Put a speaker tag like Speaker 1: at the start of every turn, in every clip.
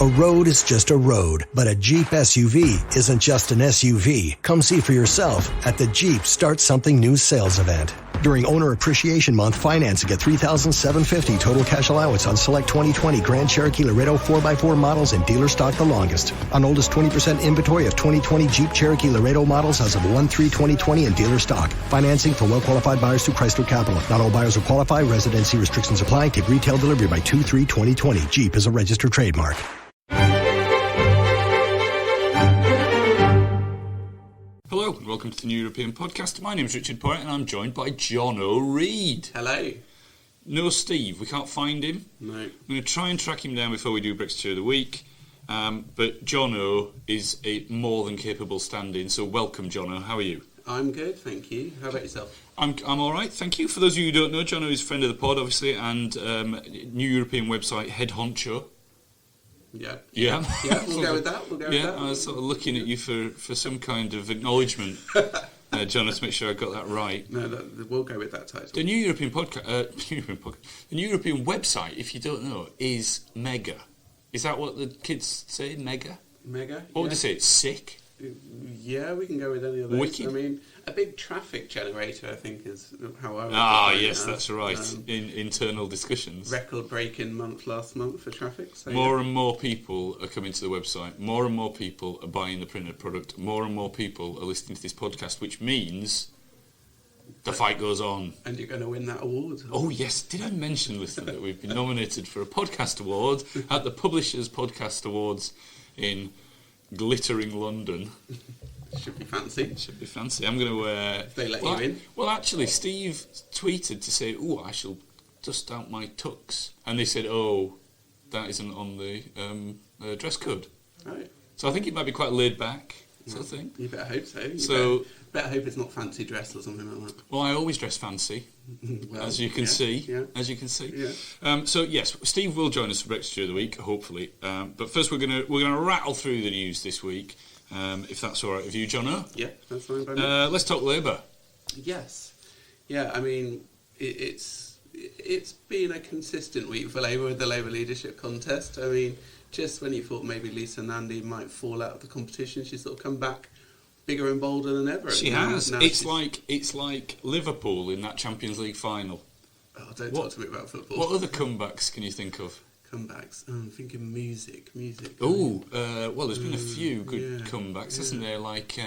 Speaker 1: A road is just a road, but a Jeep SUV isn't just an SUV. Come see for yourself at the Jeep Start Something New sales event. During Owner Appreciation Month, financing at $3,750 total cash allowance on select 2020 Grand Cherokee Laredo 4x4 models and dealer stock the longest. On oldest 20% inventory of 2020 Jeep Cherokee Laredo models as of 1/3/2020 in dealer stock. Financing for well-qualified buyers through Chrysler Capital. Not all buyers will qualify. Residency restrictions apply. Take retail delivery by 2/3/2020. Jeep is a registered trademark.
Speaker 2: Hello, and welcome to the New European Podcast. My name is Richard Porritt, and I'm joined by Jono Reid.
Speaker 3: Hello.
Speaker 2: No Steve, we can't find him.
Speaker 3: No.
Speaker 2: I'm going to try and track him down before we do Brexiteer of the Week. But Jono is a more than capable stand-in, so welcome, Jono. How are you?
Speaker 3: I'm good, thank you. How about yourself?
Speaker 2: I'm all right, thank you. For those of you who don't know, Jono is a friend of the pod, obviously, and New European website Head Honcho.
Speaker 3: Yeah.
Speaker 2: Yeah,
Speaker 3: We'll go with that.
Speaker 2: I was sort of looking at you for some kind of acknowledgement, Jono, to make sure I got that right.
Speaker 3: No, we'll go with that title.
Speaker 2: The New European the New European website, if you don't know, is mega. Is that what the kids say? Mega?
Speaker 3: Mega?
Speaker 2: What would they say? It's sick?
Speaker 3: Yeah, we can go with any of those.
Speaker 2: Wicked?
Speaker 3: I mean, a big traffic generator, I think, is how I would
Speaker 2: Ah,
Speaker 3: define
Speaker 2: yes,
Speaker 3: it
Speaker 2: that's
Speaker 3: as.
Speaker 2: right. In internal discussions.
Speaker 3: Record-breaking month last month for traffic. So
Speaker 2: More and more people are coming to the website. More and more people are buying the printed product. More and more people are listening to this podcast, which means the fight goes on.
Speaker 3: And you're going to win that award.
Speaker 2: Oh, yes. Did I mention, listener, that we've been nominated for a podcast award at the Publishers Podcast Awards in glittering London?
Speaker 3: Should be fancy.
Speaker 2: Should be fancy. I'm going to...
Speaker 3: If they let you in.
Speaker 2: Well, actually, Steve tweeted to say, I shall dust out my tux. And they said, that isn't on the dress code.
Speaker 3: Right.
Speaker 2: So I think it might be quite laid back, sort of thing.
Speaker 3: You better hope so.
Speaker 2: So
Speaker 3: better hope it's not fancy dress or something like that.
Speaker 2: Well, I always dress fancy,
Speaker 3: Well,
Speaker 2: as you can see.
Speaker 3: Yeah.
Speaker 2: As you can see.
Speaker 3: Yeah.
Speaker 2: So yes, Steve will join us for Brexiteer of the Week, hopefully. But first, we're gonna rattle through the news this week, if that's all right with you, Jono.
Speaker 3: Yeah, that's fine by me.
Speaker 2: Let's talk Labour.
Speaker 3: Yes. Yeah, I mean, it's been a consistent week for Labour with the Labour leadership contest. I mean, just when you thought maybe Lisa Nandy might fall out of the competition, she's sort of come back bigger and bolder than ever.
Speaker 2: She has. It's like Liverpool in that Champions League final.
Speaker 3: Oh, don't talk to me about football.
Speaker 2: What other comebacks can you think of?
Speaker 3: Comebacks? I'm thinking music.
Speaker 2: Oh, well, there's been a few good comebacks, hasn't there? Like,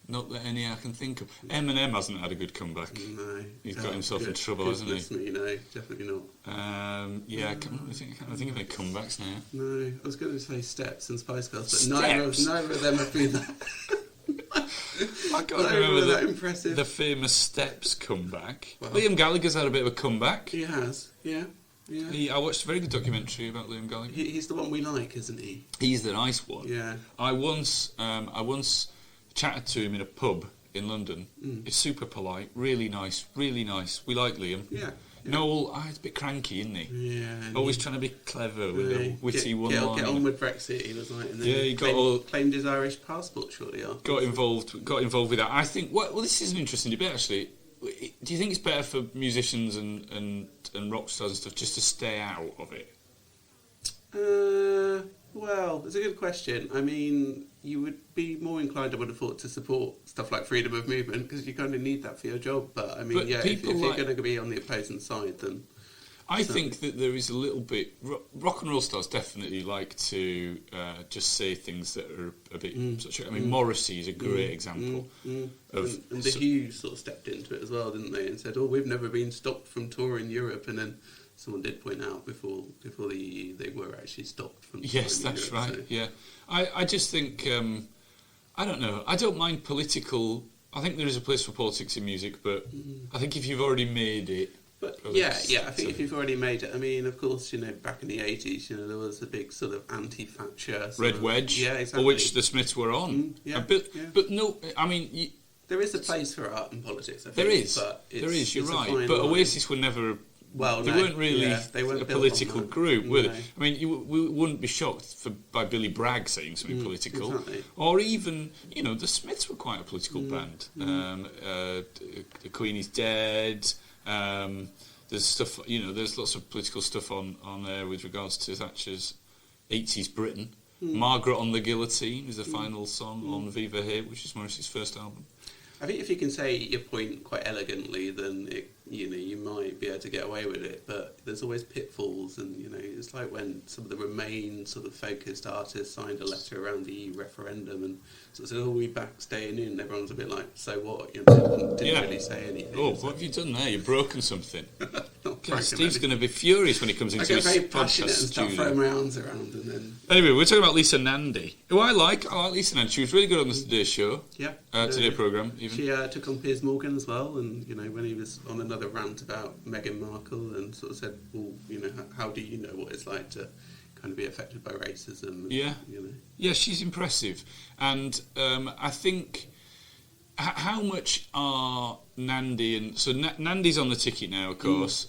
Speaker 2: not that any I can think of. Eminem hasn't had a good comeback.
Speaker 3: No.
Speaker 2: He's got himself in trouble, hasn't he?
Speaker 3: Me, no, definitely not.
Speaker 2: I can't think of any comebacks now.
Speaker 3: No, I was going to say Steps and Spice Girls, but
Speaker 2: Steps?
Speaker 3: neither of them have been that.
Speaker 2: I can't remember
Speaker 3: that impressive.
Speaker 2: The famous Steps comeback.
Speaker 3: Well,
Speaker 2: Liam Gallagher's had a bit of a comeback.
Speaker 3: He has, yeah.
Speaker 2: I watched a very good documentary about Liam Gallagher.
Speaker 3: He's the one we like, isn't he?
Speaker 2: He's the nice one.
Speaker 3: Yeah.
Speaker 2: I once chatted to him in a pub in London. He's super polite, really nice. We like Liam.
Speaker 3: Yeah.
Speaker 2: Noel, he's a bit cranky, isn't he?
Speaker 3: Yeah.
Speaker 2: Always trying to be clever with a witty one-liner.
Speaker 3: Get on with Brexit, he was like. And then
Speaker 2: he
Speaker 3: claimed his Irish passport shortly after.
Speaker 2: Got involved with that. I think, well, this is an interesting debate, actually. Do you think it's better for musicians and rock stars and stuff just to stay out of it?
Speaker 3: Well, it's a good question. I mean, you would be more inclined, I would have thought, to support stuff like freedom of movement because you kind of need that for your job. But I mean, if you're going to be on the opposing side, then
Speaker 2: I think that there is a little bit. Rock and roll stars definitely like to just say things that are a bit. I mean, Morrissey is a great example of.
Speaker 3: And the Hughes sort of stepped into it as well, didn't they? And said, we've never been stopped from touring Europe, and then. Someone did point out before the EU they were actually stopped from.
Speaker 2: Yes, that's
Speaker 3: Europe,
Speaker 2: right.
Speaker 3: So.
Speaker 2: Yeah, I just think I don't know. I don't mind political. I think there is a place for politics in music, but I think if you've already made it.
Speaker 3: But I think if you've already made it. I mean, of course, back in the 80s, there was a big sort of anti-Thatcher
Speaker 2: Red Wedge,
Speaker 3: yeah, exactly.
Speaker 2: for which the Smiths were on. But no, I mean.
Speaker 3: There is a place for art and politics. I think,
Speaker 2: there is.
Speaker 3: But
Speaker 2: There is. You're right. But Oasis were never.
Speaker 3: Well,
Speaker 2: they weren't really
Speaker 3: they weren't
Speaker 2: a political group, were they?
Speaker 3: No.
Speaker 2: I mean, we wouldn't be shocked by Billy Bragg saying something political,
Speaker 3: exactly.
Speaker 2: Or even the Smiths were quite a political band. The Queen is dead. There's stuff, there's lots of political stuff on there with regards to Thatcher's 80s Britain. Margaret on the Guillotine is the final song on Viva Here, which is Morrissey's first album.
Speaker 3: I think if you can say your point quite elegantly, then you might be able to get away with it. But there's always pitfalls, and it's like when some of the Remain sort of focused artists signed a letter around the EU referendum and sort of said, "Oh, we back staying in." And everyone's a bit like, "So what?" Didn't really say anything.
Speaker 2: Oh,
Speaker 3: so.
Speaker 2: what have you done there? You've broken something.
Speaker 3: God,
Speaker 2: Steve's going to be furious when he comes into his
Speaker 3: very
Speaker 2: podcast
Speaker 3: passionate and start
Speaker 2: studio.
Speaker 3: throwing my arms around, and then
Speaker 2: Anyway, we're talking about Lisa Nandy, who I like. I like Lisa Nandy. She was really good on the Today Show. Today programme, even.
Speaker 3: She took on Piers Morgan as well, and when he was on another rant about Meghan Markle, and sort of said, "Well, how do you know what it's like to kind of be affected by racism?" And,
Speaker 2: Yeah, she's impressive, and I think how much are Nandy and so Nandy's on the ticket now, of course.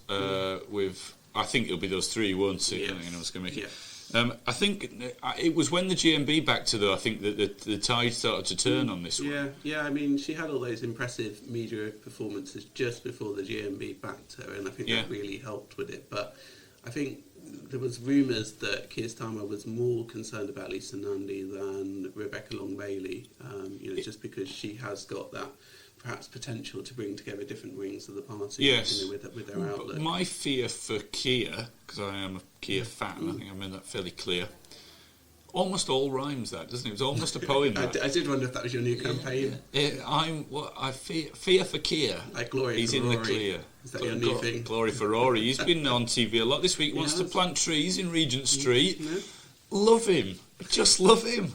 Speaker 2: With I think it'll be those three, won't it?
Speaker 3: Yes.
Speaker 2: I don't know what's going to make it.
Speaker 3: Yeah.
Speaker 2: I think it was when the GMB backed her, though, I think that the tide started to turn on this one.
Speaker 3: Yeah, I mean, she had all those impressive media performances just before the GMB backed her, and I think that really helped with it. But I think there was rumours that Keir Starmer was more concerned about Lisa Nandy than Rebecca Long-Bailey, just because she has got that perhaps potential to bring together different wings of the party with their outlook.
Speaker 2: But my fear for Keir, because I am a Keir fan, I think I made that fairly clear. Almost all rhymes, that, doesn't it? It was almost a poem.
Speaker 3: I did wonder if that was your new campaign.
Speaker 2: I fear for Keir.
Speaker 3: Like Glory
Speaker 2: He's
Speaker 3: for
Speaker 2: in
Speaker 3: Rory.
Speaker 2: the clear.
Speaker 3: Is that your new thing?
Speaker 2: Glory for Rory. He's been on TV a lot this week. Wants to plant trees in Regent Street.
Speaker 3: No?
Speaker 2: Love him. Just love him.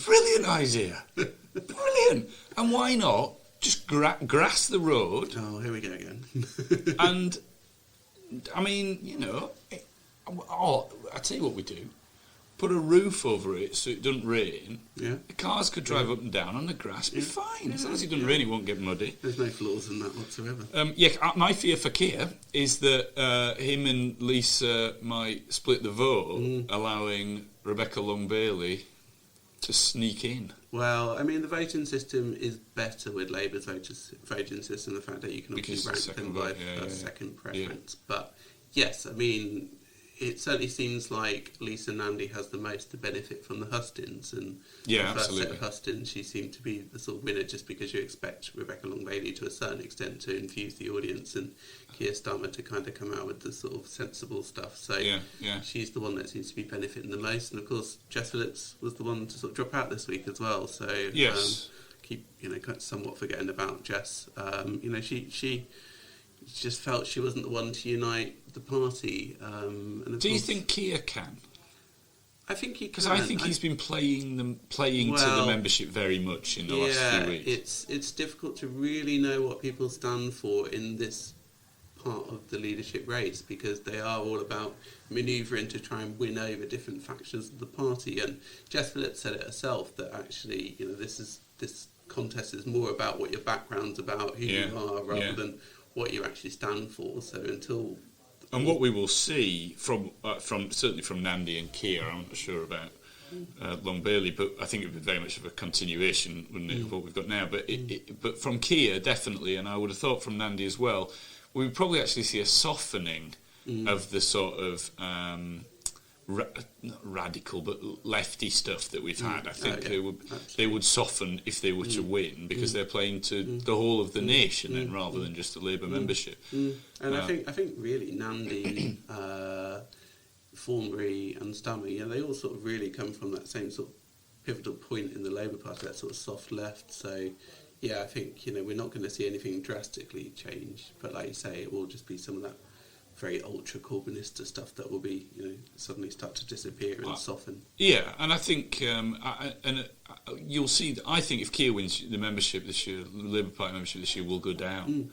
Speaker 2: Brilliant idea. Brilliant. And why not just grass the road?
Speaker 3: Oh, here we go again.
Speaker 2: And, I mean, I'll tell you what we do. Put a roof over it so it doesn't rain.
Speaker 3: Yeah.
Speaker 2: The cars could drive up and down on the grass. Be fine. As long as it doesn't rain, it won't get muddy.
Speaker 3: There's no flaws in that whatsoever.
Speaker 2: My fear for Keir is that him and Lisa might split the vote, allowing Rebecca Long-Bailey to sneak in.
Speaker 3: Well, I mean, the voting system is better with Labour's voting system, the fact that you can obviously rank them by second preference. Yeah. But, yes, I mean, it certainly seems like Lisa Nandy has the most to benefit from the hustings. And the first set of hustings, she seemed to be the sort of winner just because you expect Rebecca Long-Bailey to a certain extent to infuse the audience and Keir Starmer to kind of come out with the sort of sensible stuff. So she's the one that seems to be benefiting the most. And, of course, Jess Phillips was the one to sort of drop out this week as well. So keep, somewhat forgetting about Jess. She just felt she wasn't the one to unite the party. Do
Speaker 2: you think Keir can?
Speaker 3: I think he can.
Speaker 2: Because I think he's been playing to the membership very much in the last few weeks.
Speaker 3: It's difficult to really know what people stand for in this part of the leadership race because they are all about manoeuvring to try and win over different factions of the party. And Jess Phillips said it herself that actually, this contest is more about what your background's about, who you are, rather than what you actually stand for. So until
Speaker 2: what we will see from certainly from Nandy and Keir, I'm not sure about Long-Bailey, but I think it would be very much of a continuation, wouldn't it, of what we've got now. But but from Keir definitely, and I would have thought from Nandy as well, we would probably actually see a softening of the sort of not radical but lefty stuff that we've had. I think they would soften if they were to win because they're playing to the whole of the nation then rather than just the Labour membership.
Speaker 3: And I think really Nandy, Thornbury and Starmer, they all sort of really come from that same sort of pivotal point in the Labour Party, that sort of soft left. So I think we're not going to see anything drastically change, but like you say, it will just be some of that very ultra Corbynista stuff that will be, suddenly start to disappear and soften. Yeah,
Speaker 2: and I think, you'll see. I think if Keir wins the membership this year, the Labour Party membership this year will go down.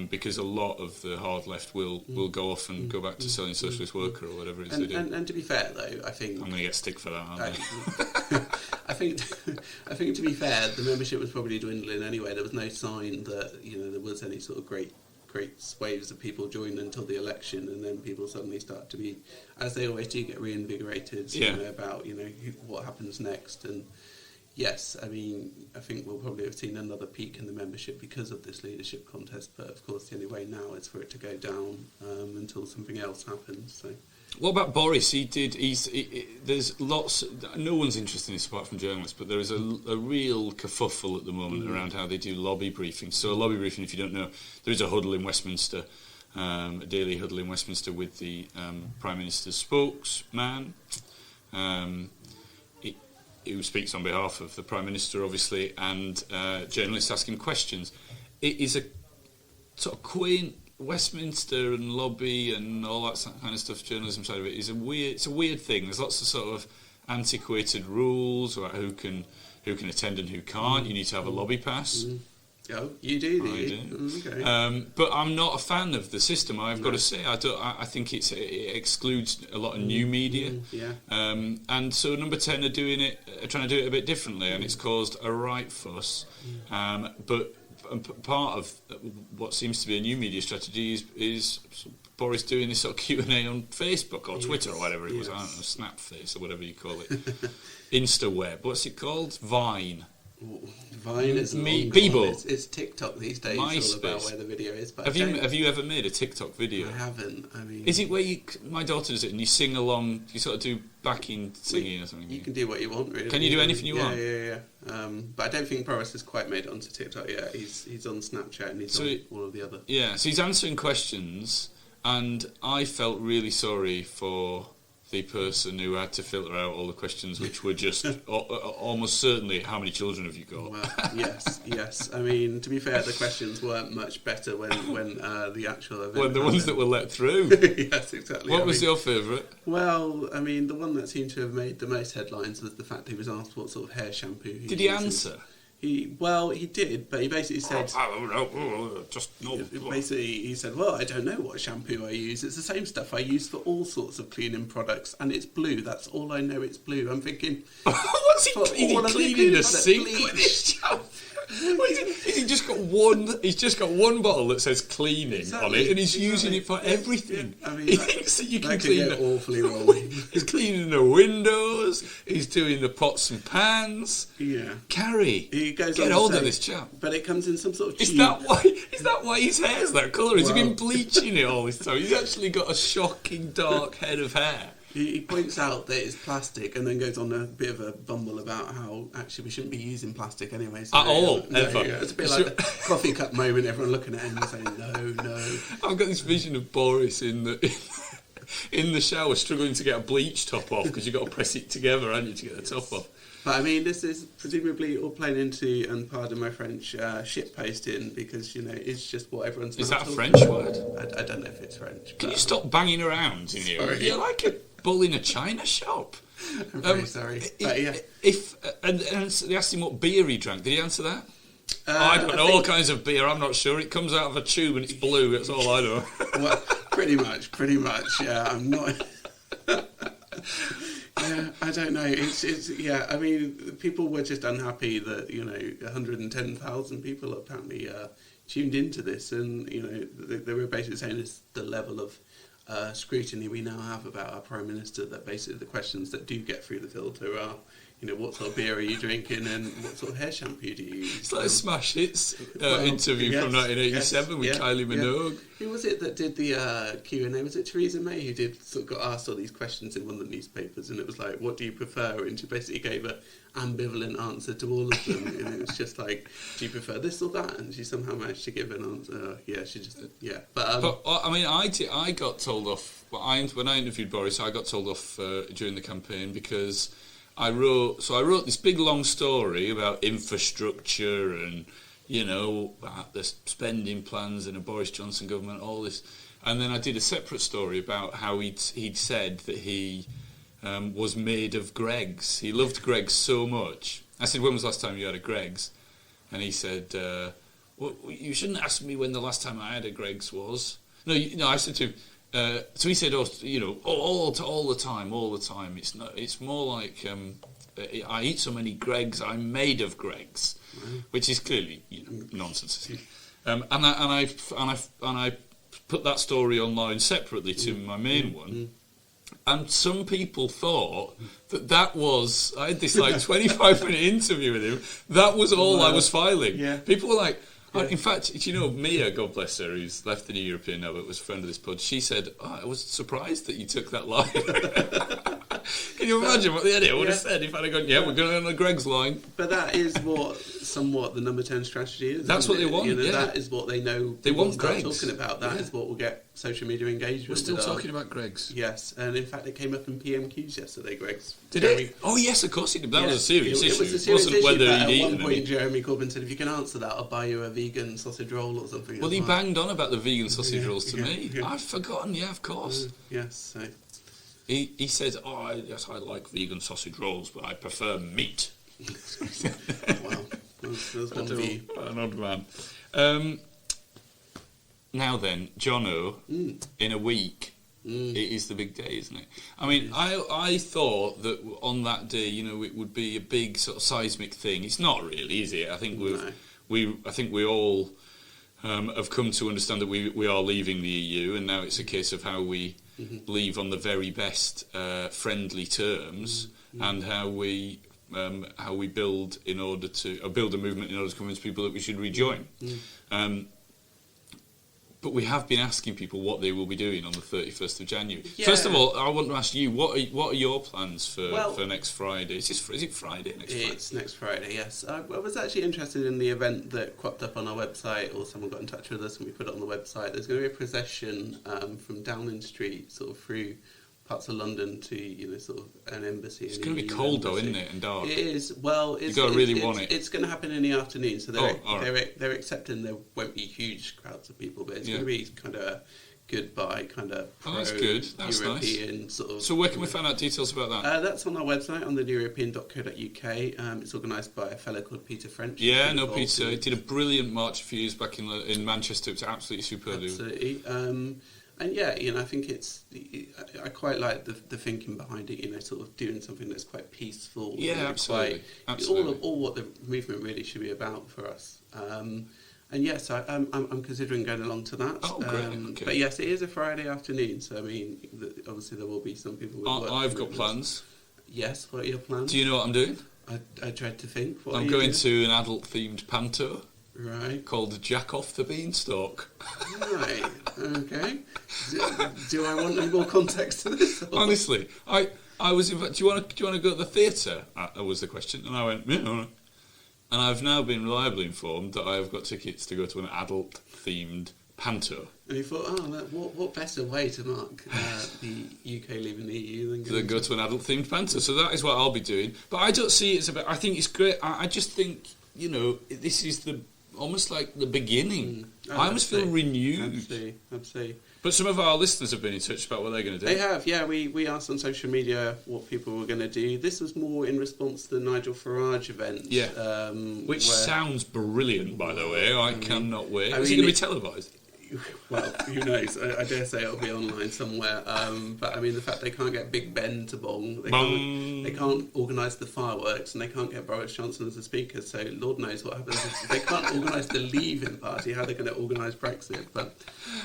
Speaker 2: Because a lot of the hard left will go off and go back to selling Socialist Worker or whatever it is they do.
Speaker 3: And to be fair, though, I think
Speaker 2: I'm going to get stick for that, aren't I?
Speaker 3: I think to be fair, the membership was probably dwindling anyway. There was no sign that there was any sort of great waves of people joined until the election, and then people suddenly start to be, as they always do, get reinvigorated about what happens next. And yes, I mean, I think we'll probably have seen another peak in the membership because of this leadership contest. But of course, the only way now is for it to go down until something else happens. So
Speaker 2: What about Boris? There's lots. No one's interested in this apart from journalists, but there is a real kerfuffle at the moment around how they do lobby briefings. So a lobby briefing, if you don't know, there is a huddle in Westminster, a daily huddle in Westminster with the Prime Minister's spokesman, who speaks on behalf of the Prime Minister, obviously, and journalists ask him questions. It is a sort of quaint. Westminster and lobby and all that kind of stuff, journalism side of it, it's a weird thing. There's lots of sort of antiquated rules about who can attend and who can't. You need to have a lobby pass.
Speaker 3: Oh, you do?
Speaker 2: I do.
Speaker 3: Okay.
Speaker 2: But I'm not a fan of the system. I've got to say, I think it excludes a lot of new media. And so Number 10 are trying to do it a bit differently, and it's caused a right fuss. But part of what seems to be a new media strategy is Boris doing this sort of Q&A on Facebook or Twitter or whatever it was. I don't know, Snapface or whatever you call it. InstaWeb. What's it called? Vine.
Speaker 3: Vine is
Speaker 2: Bebo.
Speaker 3: It's TikTok these days.
Speaker 2: MySpace.
Speaker 3: It's all about where the video is. But
Speaker 2: have you ever made a TikTok video?
Speaker 3: I haven't. I mean,
Speaker 2: is it where my daughter does it and you sing along? You sort of do backing singing or something.
Speaker 3: You can do what you want, really.
Speaker 2: Can you do anything you want?
Speaker 3: Yeah. But I don't think Boris has quite made it onto TikTok yet. He's on Snapchat and he's on all of the other. Yeah,
Speaker 2: so he's answering questions, and I felt really sorry for the person who had to filter out all the questions, which were just almost certainly, how many children have you got?
Speaker 3: Well, yes. I mean, to be fair, the questions weren't much better when the actual event.
Speaker 2: Well, the ones that were let through.
Speaker 3: Yes, exactly.
Speaker 2: What was your favourite?
Speaker 3: Well, I mean, the one that seemed to have made the most headlines was the fact he was asked what sort of hair shampoo he
Speaker 2: Did he answer?
Speaker 3: He did, but he basically said... Basically, he said, well, I don't know what shampoo I use. It's the same stuff I use for all sorts of cleaning products, and it's blue. That's all I know, it's blue. I'm thinking...
Speaker 2: What's he cleaning a sink with his shampoo? He's just got one bottle that says cleaning on it, and he's using it for everything.
Speaker 3: Yeah, I mean,
Speaker 2: he thinks that you can clean it
Speaker 3: awfully wrong.
Speaker 2: He's cleaning the windows. He's doing the pots and pans.
Speaker 3: Yeah,
Speaker 2: Carrie,
Speaker 3: get
Speaker 2: hold of this chap.
Speaker 3: But it comes in some sort of tube.
Speaker 2: Is that why his hair's that colour? Has he been bleaching it all this time? He's actually got a shocking dark head of hair.
Speaker 3: He points out that it's plastic and then goes on a bit of a bumble about how actually we shouldn't be using plastic anyway. So,
Speaker 2: at all, ever.
Speaker 3: Yeah, it's a bit like the coffee cup moment, everyone looking at him and saying, no.
Speaker 2: I've got this vision of Boris in the shower struggling to get a bleach top off because you've got to press it together, haven't you, to get the top off.
Speaker 3: But I mean, this is presumably all playing into, and pardon my French, shit posting, because, it's just what everyone's...
Speaker 2: Is that a French word?
Speaker 3: I don't know if it's French.
Speaker 2: Can you stop banging around in here?
Speaker 3: Sorry.
Speaker 2: You're like a bull in a china shop.
Speaker 3: I'm very sorry. But yeah.
Speaker 2: And they asked him what beer he drank. Did he answer that? I don't know, all kinds of beer, I'm not sure. It comes out of a tube and it's blue, that's all I know.
Speaker 3: Well, pretty much, yeah. I'm not... Yeah, I don't know. Yeah, I mean, people were just unhappy that, 110,000 people apparently tuned into this, and, they were basically saying it's the level of scrutiny we now have about our Prime Minister, that basically the questions that do get through the filter are, what sort of beer are you drinking and what sort of hair shampoo do you use?
Speaker 2: It's like a Smash Hits interview from 1987 with Kylie Minogue.
Speaker 3: Yeah. Who was it that did the Q&A? Was it Theresa May who got asked all these questions in one of the newspapers, and it was like, what do you prefer? And she basically gave an ambivalent answer to all of them. And it was just like, do you prefer this or that? And she somehow managed to give an answer. But
Speaker 2: I mean, I got told off, when I interviewed Boris, I got told off during the campaign because... I wrote this big long story about infrastructure and, the spending plans and a Boris Johnson government, all this. And then I did a separate story about how he'd said that he was made of Greggs. He loved Greggs so much. I said, when was the last time you had a Greggs? And he said, well, you shouldn't ask me when the last time I had a Greggs was. No, I said to him, so he said, all the time. It's more like I eat so many Greggs, I'm made of Greggs, which is clearly nonsense. And I put that story online separately to my main one, and some people thought that was, I had this 25-minute interview with him. That was all I was filing.
Speaker 3: Yeah.
Speaker 2: People were like, In fact, do you know, Mia, God bless her, who's left the New European now, but was a friend of this pod, she said, I was surprised that you took that line. Can you imagine what the editor would have said if I'd have gone, we're going on the Greg's line?
Speaker 3: But that is what somewhat the number 10 strategy is.
Speaker 2: That's what they want,
Speaker 3: That is what they know.
Speaker 2: They want
Speaker 3: Greg's.
Speaker 2: Greg's.
Speaker 3: Talking about that is what will get social media engagement.
Speaker 2: We're still talking about Greg's.
Speaker 3: Yes, and in fact it came up in PMQs yesterday, Greg's.
Speaker 2: Did it? Oh yes, of course it did. That was a serious issue.
Speaker 3: It was a serious
Speaker 2: wasn't
Speaker 3: issue,
Speaker 2: whether
Speaker 3: but
Speaker 2: he'd
Speaker 3: at one
Speaker 2: eaten
Speaker 3: point
Speaker 2: any.
Speaker 3: Jeremy Corbyn said, if you can answer that, I'll buy you a vegan sausage roll or something.
Speaker 2: Well, he banged on about the vegan sausage rolls to me.
Speaker 3: Yeah.
Speaker 2: I've forgotten, of course.
Speaker 3: Yes, so...
Speaker 2: He said, yes, I like vegan sausage rolls, but I prefer meat.
Speaker 3: Wow. That's one view.
Speaker 2: An odd man. Now then, Jono, in a week, it is the big day, isn't it? I mean, I thought that on that day, it would be a big sort of seismic thing. It's not really, is it? I think we all have come to understand that we are leaving the EU, and now it's a case of how we leave on the very best friendly terms, and how we build in order to build a movement in order to convince people that we should rejoin. But we have been asking people what they will be doing on the 31st of January. Yeah. First of all, I want to ask you, what are your plans for next Friday? Is it Friday next Friday? It's
Speaker 3: next Friday, yes. I was actually interested in the event that cropped up on our website, or someone got in touch with us and we put it on the website. There's going to be a procession from Downing Street, sort of through parts of London to, sort of an embassy.
Speaker 2: It's going to be cold though, isn't it, and dark?
Speaker 3: It is. Well,
Speaker 2: you've got to really want it.
Speaker 3: It's going to happen in the afternoon, so they're accepting there won't be huge crowds of people, but it's going to be kind of a goodbye, kind of
Speaker 2: that's good. That's
Speaker 3: European
Speaker 2: nice.
Speaker 3: Sort of.
Speaker 2: So where can we find out details about that?
Speaker 3: That's on our website on theeuropean.co.uk. It's organised by a fellow called Peter French.
Speaker 2: Yeah, Peter. He did a brilliant march a few years back in Manchester. It was absolutely superb.
Speaker 3: Absolutely. And I think I quite like the thinking behind it, sort of doing something that's quite peaceful.
Speaker 2: Yeah, absolutely. Absolutely.
Speaker 3: All what the movement really should be about for us. And yes, I'm considering going along to that.
Speaker 2: Oh, great. Okay.
Speaker 3: But yes, it is a Friday afternoon, so I mean, obviously there will be some people with work.
Speaker 2: I've got plans.
Speaker 3: Yes, what are your plans?
Speaker 2: Do you know what I'm doing?
Speaker 3: I tried to think.
Speaker 2: I'm going to an adult-themed panto.
Speaker 3: Right.
Speaker 2: Called Jack Off the Beanstalk.
Speaker 3: Right. Okay. Do I want any more context to this? Or?
Speaker 2: Honestly, I was. Do you want to go to the theatre? Was the question, and I went. Yeah. And I've now been reliably informed that I have got tickets to go to an adult-themed panto.
Speaker 3: And you thought, what better way to mark the UK leaving the EU than
Speaker 2: go to an adult-themed panto? So that is what I'll be doing. But I don't see it as about. I think it's great. I just think this is almost like the beginning. I almost feel renewed.
Speaker 3: Absolutely.
Speaker 2: But some of our listeners have been in touch about what they're going to do.
Speaker 3: They have, yeah. We asked on social media what people were going to do. This was more in response to the Nigel Farage event.
Speaker 2: Yeah. Which sounds brilliant, by the way. I cannot wait. Is it going to be televised?
Speaker 3: Well, who knows? I dare say it'll be online somewhere. But I mean, the fact they can't get Big Ben to bong, they can't organise the fireworks, and they can't get Boris Johnson as a speaker. So Lord knows what happens if they can't organise the Leaving Party. How they're going to organise Brexit? But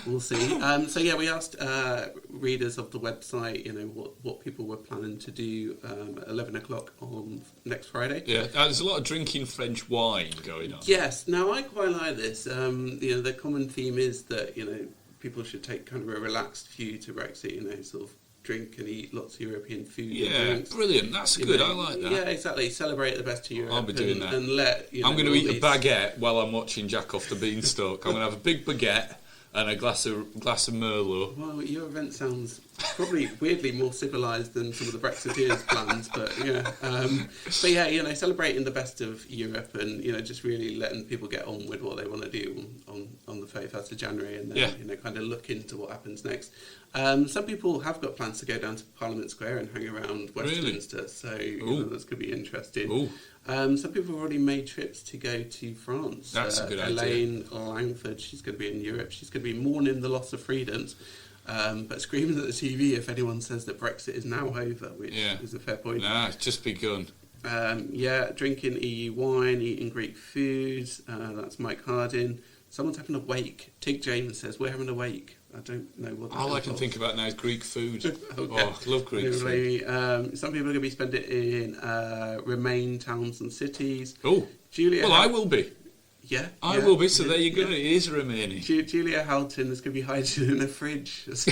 Speaker 3: we'll see. So yeah, we asked readers of the website, what people were planning to do at 11 o'clock on next Friday.
Speaker 2: Yeah, there's a lot of drinking French wine going on.
Speaker 3: Yes. Now I quite like this. The common theme is that people should take kind of a relaxed view to Brexit, sort of drink and eat lots of European food.
Speaker 2: Yeah, brilliant. That's good. I like that.
Speaker 3: Yeah, exactly. Celebrate the best of Europe.
Speaker 2: I'll be doing that.
Speaker 3: And
Speaker 2: I'm going to eat a baguette while I'm watching Jack Off the Beanstalk. I'm going to have a big baguette and a glass of Merlot.
Speaker 3: Well, your event sounds probably weirdly more civilised than some of the Brexiteers' plans, but yeah. Celebrating the best of Europe and just really letting people get on with what they want to do on the 31st of January, and then kind of look into what happens next. Some people have got plans to go down to Parliament Square and hang around Westminster, so that's going to be interesting.
Speaker 2: Ooh.
Speaker 3: Some people have already made trips to go to France.
Speaker 2: That's a good idea.
Speaker 3: Elaine Langford, she's going to be in Europe. She's going to be mourning the loss of freedoms, but screaming at the TV if anyone says that Brexit is now over, which is a fair point.
Speaker 2: Nah, it's just begun.
Speaker 3: Drinking EU wine, eating Greek food. That's Mike Hardin. Someone's having a wake. Tig James says, we're having a wake. I don't know what that
Speaker 2: All I can think about now is Greek food.
Speaker 3: Okay.
Speaker 2: Oh, I love Greek food.
Speaker 3: Some people are going to be spending it in Remain towns and cities.
Speaker 2: Oh,
Speaker 3: Julia,
Speaker 2: I will be.
Speaker 3: Yeah.
Speaker 2: I will be, so there you go. It is remaining.
Speaker 3: Julia Houghton, there's going to be hydrogen in the fridge. So.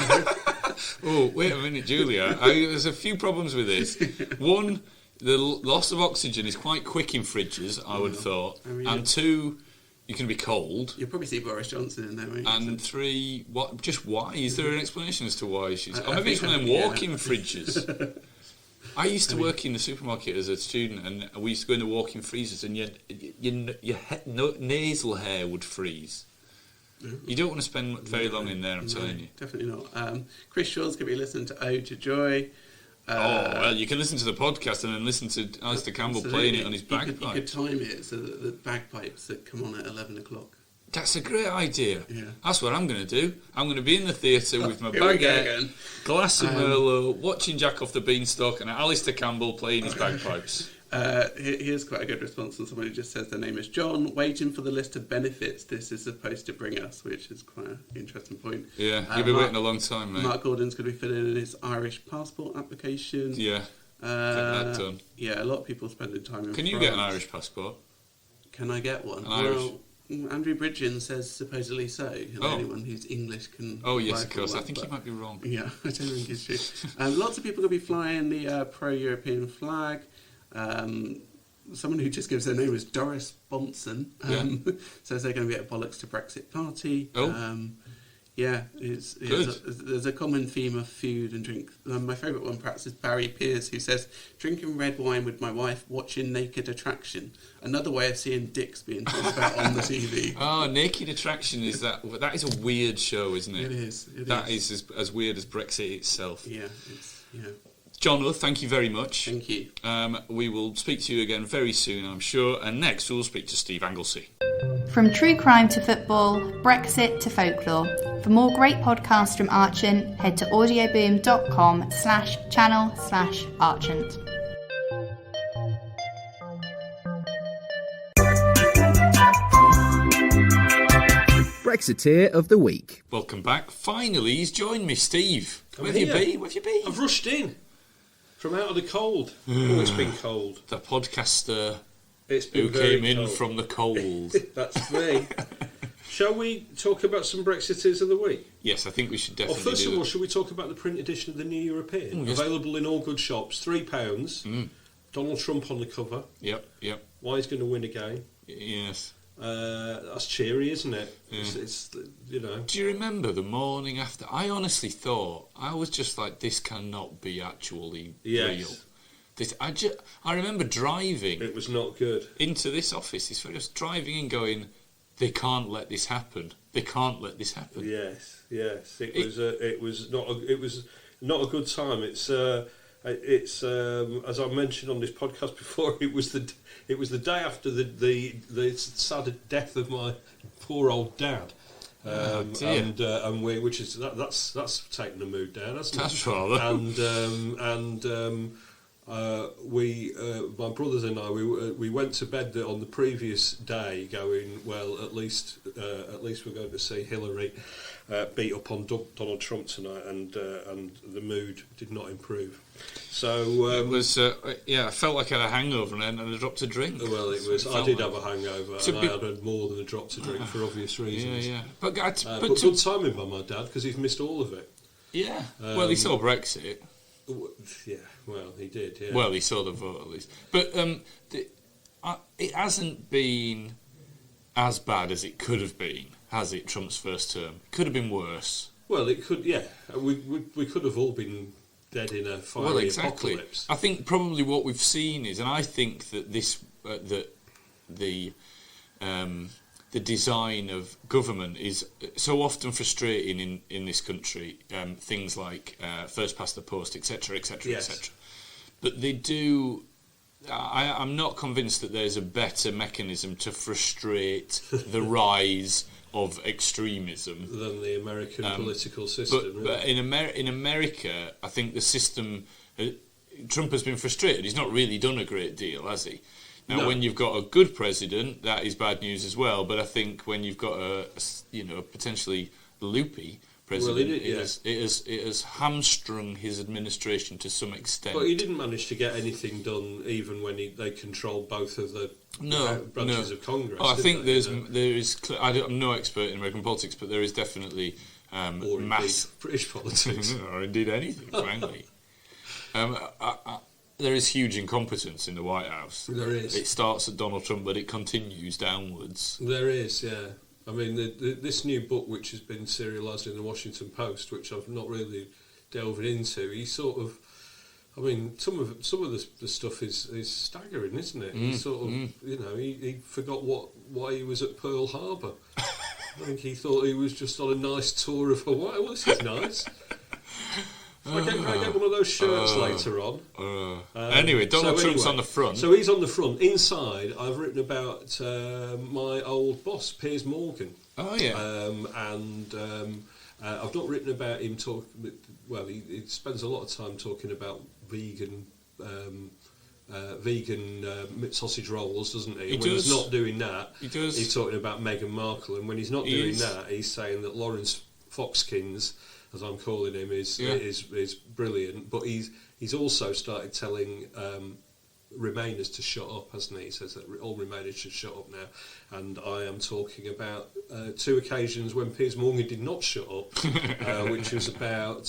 Speaker 2: Oh, wait a minute, Julia. There's a few problems with this. One, the loss of oxygen is quite quick in fridges, I would have thought. I mean, and two, you can be cold.
Speaker 3: You'll probably see Boris Johnson in there, won't you?
Speaker 2: And three, what? Just why? Is there an explanation as to why she's... maybe it's one of them walk-in fridges. I used to work in the supermarket as a student, and we used to go in the walk-in freezers, and your nasal hair would freeze. You don't want to spend very long in there, I'm telling you.
Speaker 3: Definitely not. Chris Shaw's going to be listening to Ode to Joy.
Speaker 2: Well, you can listen to the podcast and then listen to Alistair Campbell playing it on his bagpipes.
Speaker 3: You could time it so that the bagpipes that come on at 11 o'clock.
Speaker 2: That's a great idea.
Speaker 3: Yeah.
Speaker 2: That's what I'm going to do. I'm going to be in the theatre with my baguette, glass of Merlot, watching Jack off the Beanstalk, and Alistair Campbell playing his bagpipes.
Speaker 3: Here's quite a good response from someone who just says their name is John, waiting for the list of benefits this is supposed to bring us, which is quite an interesting point.
Speaker 2: Yeah, you've been waiting a long time, mate.
Speaker 3: Mark Gordon's going to be filling in his Irish passport application.
Speaker 2: Yeah, get that done.
Speaker 3: Yeah, a lot of people spending time in
Speaker 2: Can
Speaker 3: France.
Speaker 2: you get an Irish passport?
Speaker 3: Can I get one?
Speaker 2: Well,
Speaker 3: Andrew Bridgen says supposedly so. And anyone who's English can.
Speaker 2: Oh yes, of course. I think he might be wrong.
Speaker 3: Yeah, I don't think it's true. Lots of people will be flying the pro-European flag. Someone who just gives their name is Doris Bonson says they're going to be at Bollocks to Brexit party. There's a common theme of food and drink. My favourite one perhaps is Barry Pearce, who says, drinking red wine with my wife, watching Naked Attraction. Another way of seeing dicks being talked about on the TV.
Speaker 2: Oh, Naked Attraction is that is a weird show, isn't it?
Speaker 3: It is.
Speaker 2: That is as weird as Brexit itself.
Speaker 3: Yeah,
Speaker 2: Jono, thank you very much.
Speaker 3: Thank you.
Speaker 2: We will speak to you again very soon, I'm sure. And next, we'll speak to Steve Anglesey.
Speaker 4: From true crime to football, Brexit to folklore. For more great podcasts from Archant, head to audioboom.com/channel/Archant.
Speaker 5: Brexiteer of the Week.
Speaker 2: Welcome back. Finally, he's joined me, Steve. Where have you been?
Speaker 6: I've rushed in from out of the cold. Oh, it's been cold.
Speaker 2: The podcaster
Speaker 6: It's been
Speaker 2: who
Speaker 6: very
Speaker 2: came in
Speaker 6: cold.
Speaker 2: from the cold.
Speaker 6: That's me. Shall we talk about some Brexiteers of the week?
Speaker 2: Yes, I think we should definitely
Speaker 6: First
Speaker 2: do
Speaker 6: of all,
Speaker 2: that.
Speaker 6: should we talk about the print edition of the New European?
Speaker 2: Yes.
Speaker 6: Available in all good shops, £3. Donald Trump on the cover.
Speaker 2: Yep.
Speaker 6: Why he's going to win again.
Speaker 2: Yes.
Speaker 6: That's cheery, isn't it?
Speaker 2: Yeah.
Speaker 6: It's you know.
Speaker 2: Do you remember the morning after? I honestly thought, I was just like, this cannot be actually real. I remember driving.
Speaker 6: It was not good.
Speaker 2: Into this office. Just driving and going, they can't let this happen. They can't let this happen.
Speaker 6: Yes. It was not a good time. It's as I mentioned on this podcast before. It was the day after the sad death of my poor old dad. That's taken the mood down, hasn't it?
Speaker 2: That's rather.
Speaker 6: My brothers and I, we went to bed on the previous day, going, well, at least we're going to see Hillary beat up on Donald Trump tonight, and the mood did not improve. So
Speaker 2: it was, I felt like I had a hangover and I dropped a drink.
Speaker 6: Well, I did have a hangover, and I had more than a drop to drink for obvious reasons.
Speaker 2: Yeah. But
Speaker 6: good timing by my dad, because he's missed all of it.
Speaker 2: Yeah. Well, he saw Brexit.
Speaker 6: Yeah, well, he did, yeah.
Speaker 2: Well, he saw the vote, at least. But it hasn't been as bad as it could have been, has it, Trump's first term? It could have been worse.
Speaker 6: Well, it could, yeah. We could have all been dead in a fiery apocalypse.
Speaker 2: I think probably what we've seen is, and I think that this, the design of government is so often frustrating in this country. Things like first past the post, etc., etc., etc. But they do. I'm not convinced that there's a better mechanism to frustrate the rise of extremism
Speaker 6: than the American political system.
Speaker 2: But in America, I think the system. Trump has been frustrated. He's not really done a great deal, has he? Now, when you've got a good president, that is bad news as well. But I think when you've got a potentially loopy president.
Speaker 6: Well, he did,
Speaker 2: It has hamstrung his administration to some extent.
Speaker 6: But he didn't manage to get anything done, even when they controlled both of the branches of Congress.
Speaker 2: I think there is. I'm no expert in American politics, but there is definitely
Speaker 6: or
Speaker 2: mass
Speaker 6: British politics,
Speaker 2: or indeed anything, frankly. There is huge incompetence in the White House.
Speaker 6: There is.
Speaker 2: It starts at Donald Trump, but it continues downwards.
Speaker 6: There is, yeah. I mean, this new book, which has been serialised in the Washington Post, which I've not really delved into, he sort of, I mean, some of the stuff is staggering, isn't it? He sort of, he forgot why he was at Pearl Harbor. I think he thought he was just on a nice tour of Hawaii. Well, this is nice. I get one of those shirts later on.
Speaker 2: Anyway, Donald Trump's on the front.
Speaker 6: So he's on the front. Inside, I've written about my old boss, Piers Morgan.
Speaker 2: Oh, yeah.
Speaker 6: I've not written about him well, he spends a lot of time talking about vegan sausage rolls, doesn't he? When he's not doing that, he's talking about Meghan Markle. And when he's not doing that, he's saying that Lawrence Foxkins, as I'm calling him, is brilliant. But he's also started telling Remainers to shut up, hasn't he? He says that all Remainers should shut up now. And I am talking about 2 occasions when Piers Morgan did not shut up, which was about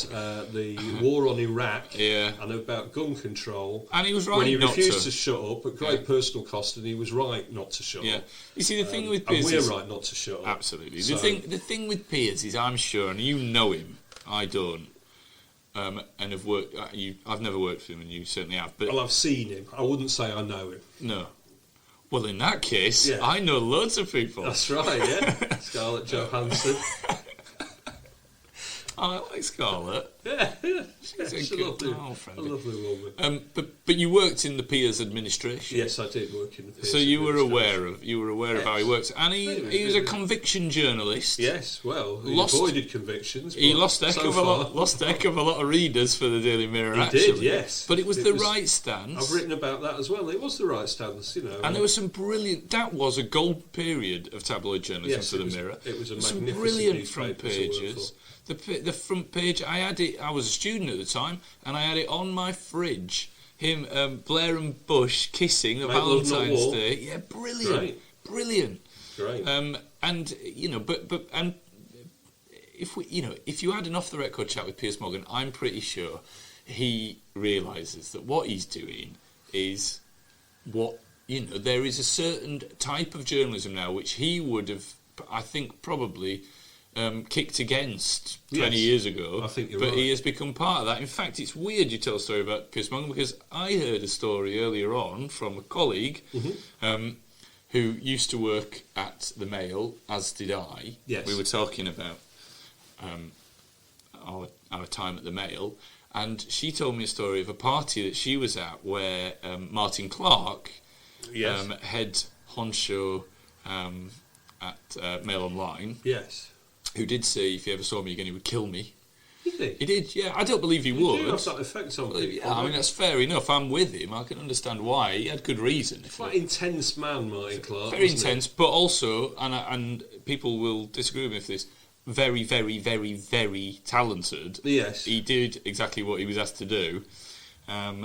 Speaker 6: the war on Iraq and about gun control.
Speaker 2: And he was right
Speaker 6: when he
Speaker 2: not
Speaker 6: refused to shut up at great personal cost, and he was right not to shut up.
Speaker 2: You see, the thing with Piers
Speaker 6: and we're right not to shut up.
Speaker 2: Absolutely. So, the thing with Piers is, I'm sure, and you know him, I don't. And have worked. I've never worked with him, and you certainly have. But
Speaker 6: I've seen him. I wouldn't say I know him.
Speaker 2: No. Well, in that case, I know loads of people.
Speaker 6: That's right. Yeah, Scarlett Johansson.
Speaker 2: I like Scarlett.
Speaker 6: Yeah.
Speaker 2: She's a
Speaker 6: lovely
Speaker 2: woman. But you worked in the Piers administration.
Speaker 6: Yes, I did work in the Piers.
Speaker 2: So you were aware of how he works, and he was a conviction journalist.
Speaker 6: Yes, well, he avoided convictions.
Speaker 2: He lost a heck of a lot of readers for the Daily Mirror.
Speaker 6: He did, yes.
Speaker 2: But it was the right stance.
Speaker 6: I've written about that as well. It was the right stance,
Speaker 2: And there was some brilliant. That was a gold period of tabloid journalism for the Mirror.
Speaker 6: It was a
Speaker 2: some
Speaker 6: magnificent
Speaker 2: brilliant front pages. The front page, I had it. I was a student at the time, and I had it on my fridge. Him, Blair and Bush kissing at Valentine's Day. Yeah, brilliant.
Speaker 6: Great.
Speaker 2: And if you had an off-the-record chat with Piers Morgan, I'm pretty sure he realises that what he's doing is there is a certain type of journalism now which he would have, I think, probably kicked against 20 years ago.
Speaker 6: I think you're
Speaker 2: but
Speaker 6: right.
Speaker 2: he has become part of that. In fact, it's weird you tell a story about Piers Morgan, because I heard a story earlier on from a colleague who used to work at the Mail, as did I.
Speaker 6: Yes.
Speaker 2: We were talking about our time at the Mail, and she told me a story of a party that she was at where Martin Clark, head honcho at Mail Online, who did say if he ever saw me again he would kill me. He did, yeah. I don't believe he would.
Speaker 6: Do have that effect on people.
Speaker 2: Yeah, I mean, that's fair enough. I'm with him. I can understand why. He had good reason.
Speaker 6: Quite intense man, Martin Clark.
Speaker 2: Very intense, but also, and people will disagree with me for this, very, very, very, very talented.
Speaker 6: Yes.
Speaker 2: He did exactly what he was asked to do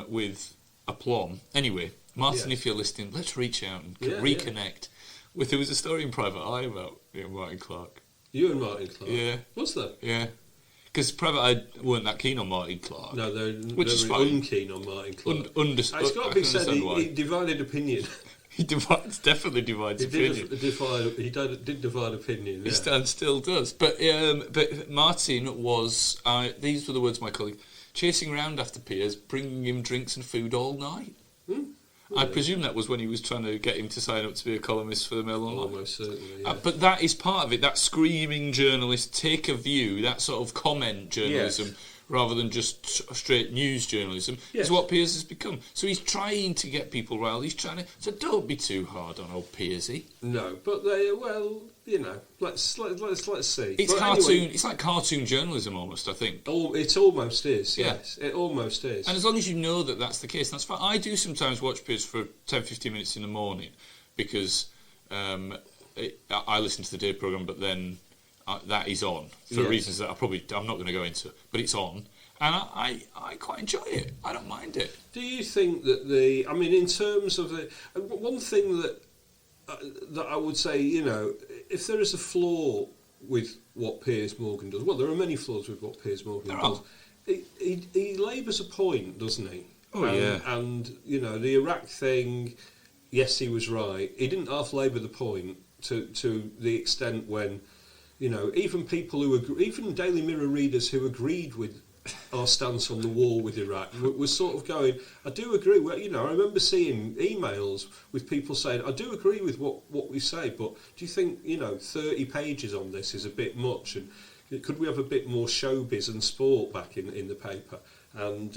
Speaker 2: with aplomb. Anyway, Martin, if you're listening, let's reach out and reconnect. There was a story in Private Eye about Martin Clark.
Speaker 6: You and Martin Clark?
Speaker 2: Yeah.
Speaker 6: Was there?
Speaker 2: Yeah. Because Private Eye weren't that keen on Martin Clark.
Speaker 6: No, they're unkeen on Martin Clark.
Speaker 2: It's
Speaker 6: got to be said, he divided opinion.
Speaker 2: Definitely divides opinion.
Speaker 6: He did divide opinion.
Speaker 2: Yeah. He still does. But Martin was, these were the words of my colleague, chasing around after Piers, bringing him drinks and food all night. I presume that was when he was trying to get him to sign up to be a columnist for the Mail Online.
Speaker 6: Almost certainly, yeah.
Speaker 2: But that is part of it, that screaming journalist, take a view, that sort of comment journalism, rather than just straight news journalism, is what Piers has become. So he's trying to get people riled. So don't be too hard on old Piersy.
Speaker 6: No, but let's see.
Speaker 2: It's cartoon. Anyway, it's like cartoon journalism almost, I think.
Speaker 6: It almost is. Yes, it almost is.
Speaker 2: And as long as you know that that's the case, that's fine. I do sometimes watch Piers for 10-15 minutes in the morning because I listen to the day programme, but then that is on for reasons that I'm not going to go into, but it's on, and I quite enjoy it. I don't mind it.
Speaker 6: Do you think that in terms of one thing that I would say, if there is a flaw with what Piers Morgan does, well, there are many flaws with what Piers Morgan does. He labours a point, doesn't he?
Speaker 2: Oh, yeah.
Speaker 6: And, the Iraq thing, yes, he was right. He didn't half-labour the point to the extent when, even people even Daily Mirror readers who agreed with our stance on the war with Iraq were sort of going, I do agree. Well, I remember seeing emails with people saying, I do agree with what we say, but do you think, 30 pages on this is a bit much? And could we have a bit more showbiz and sport back in the paper? And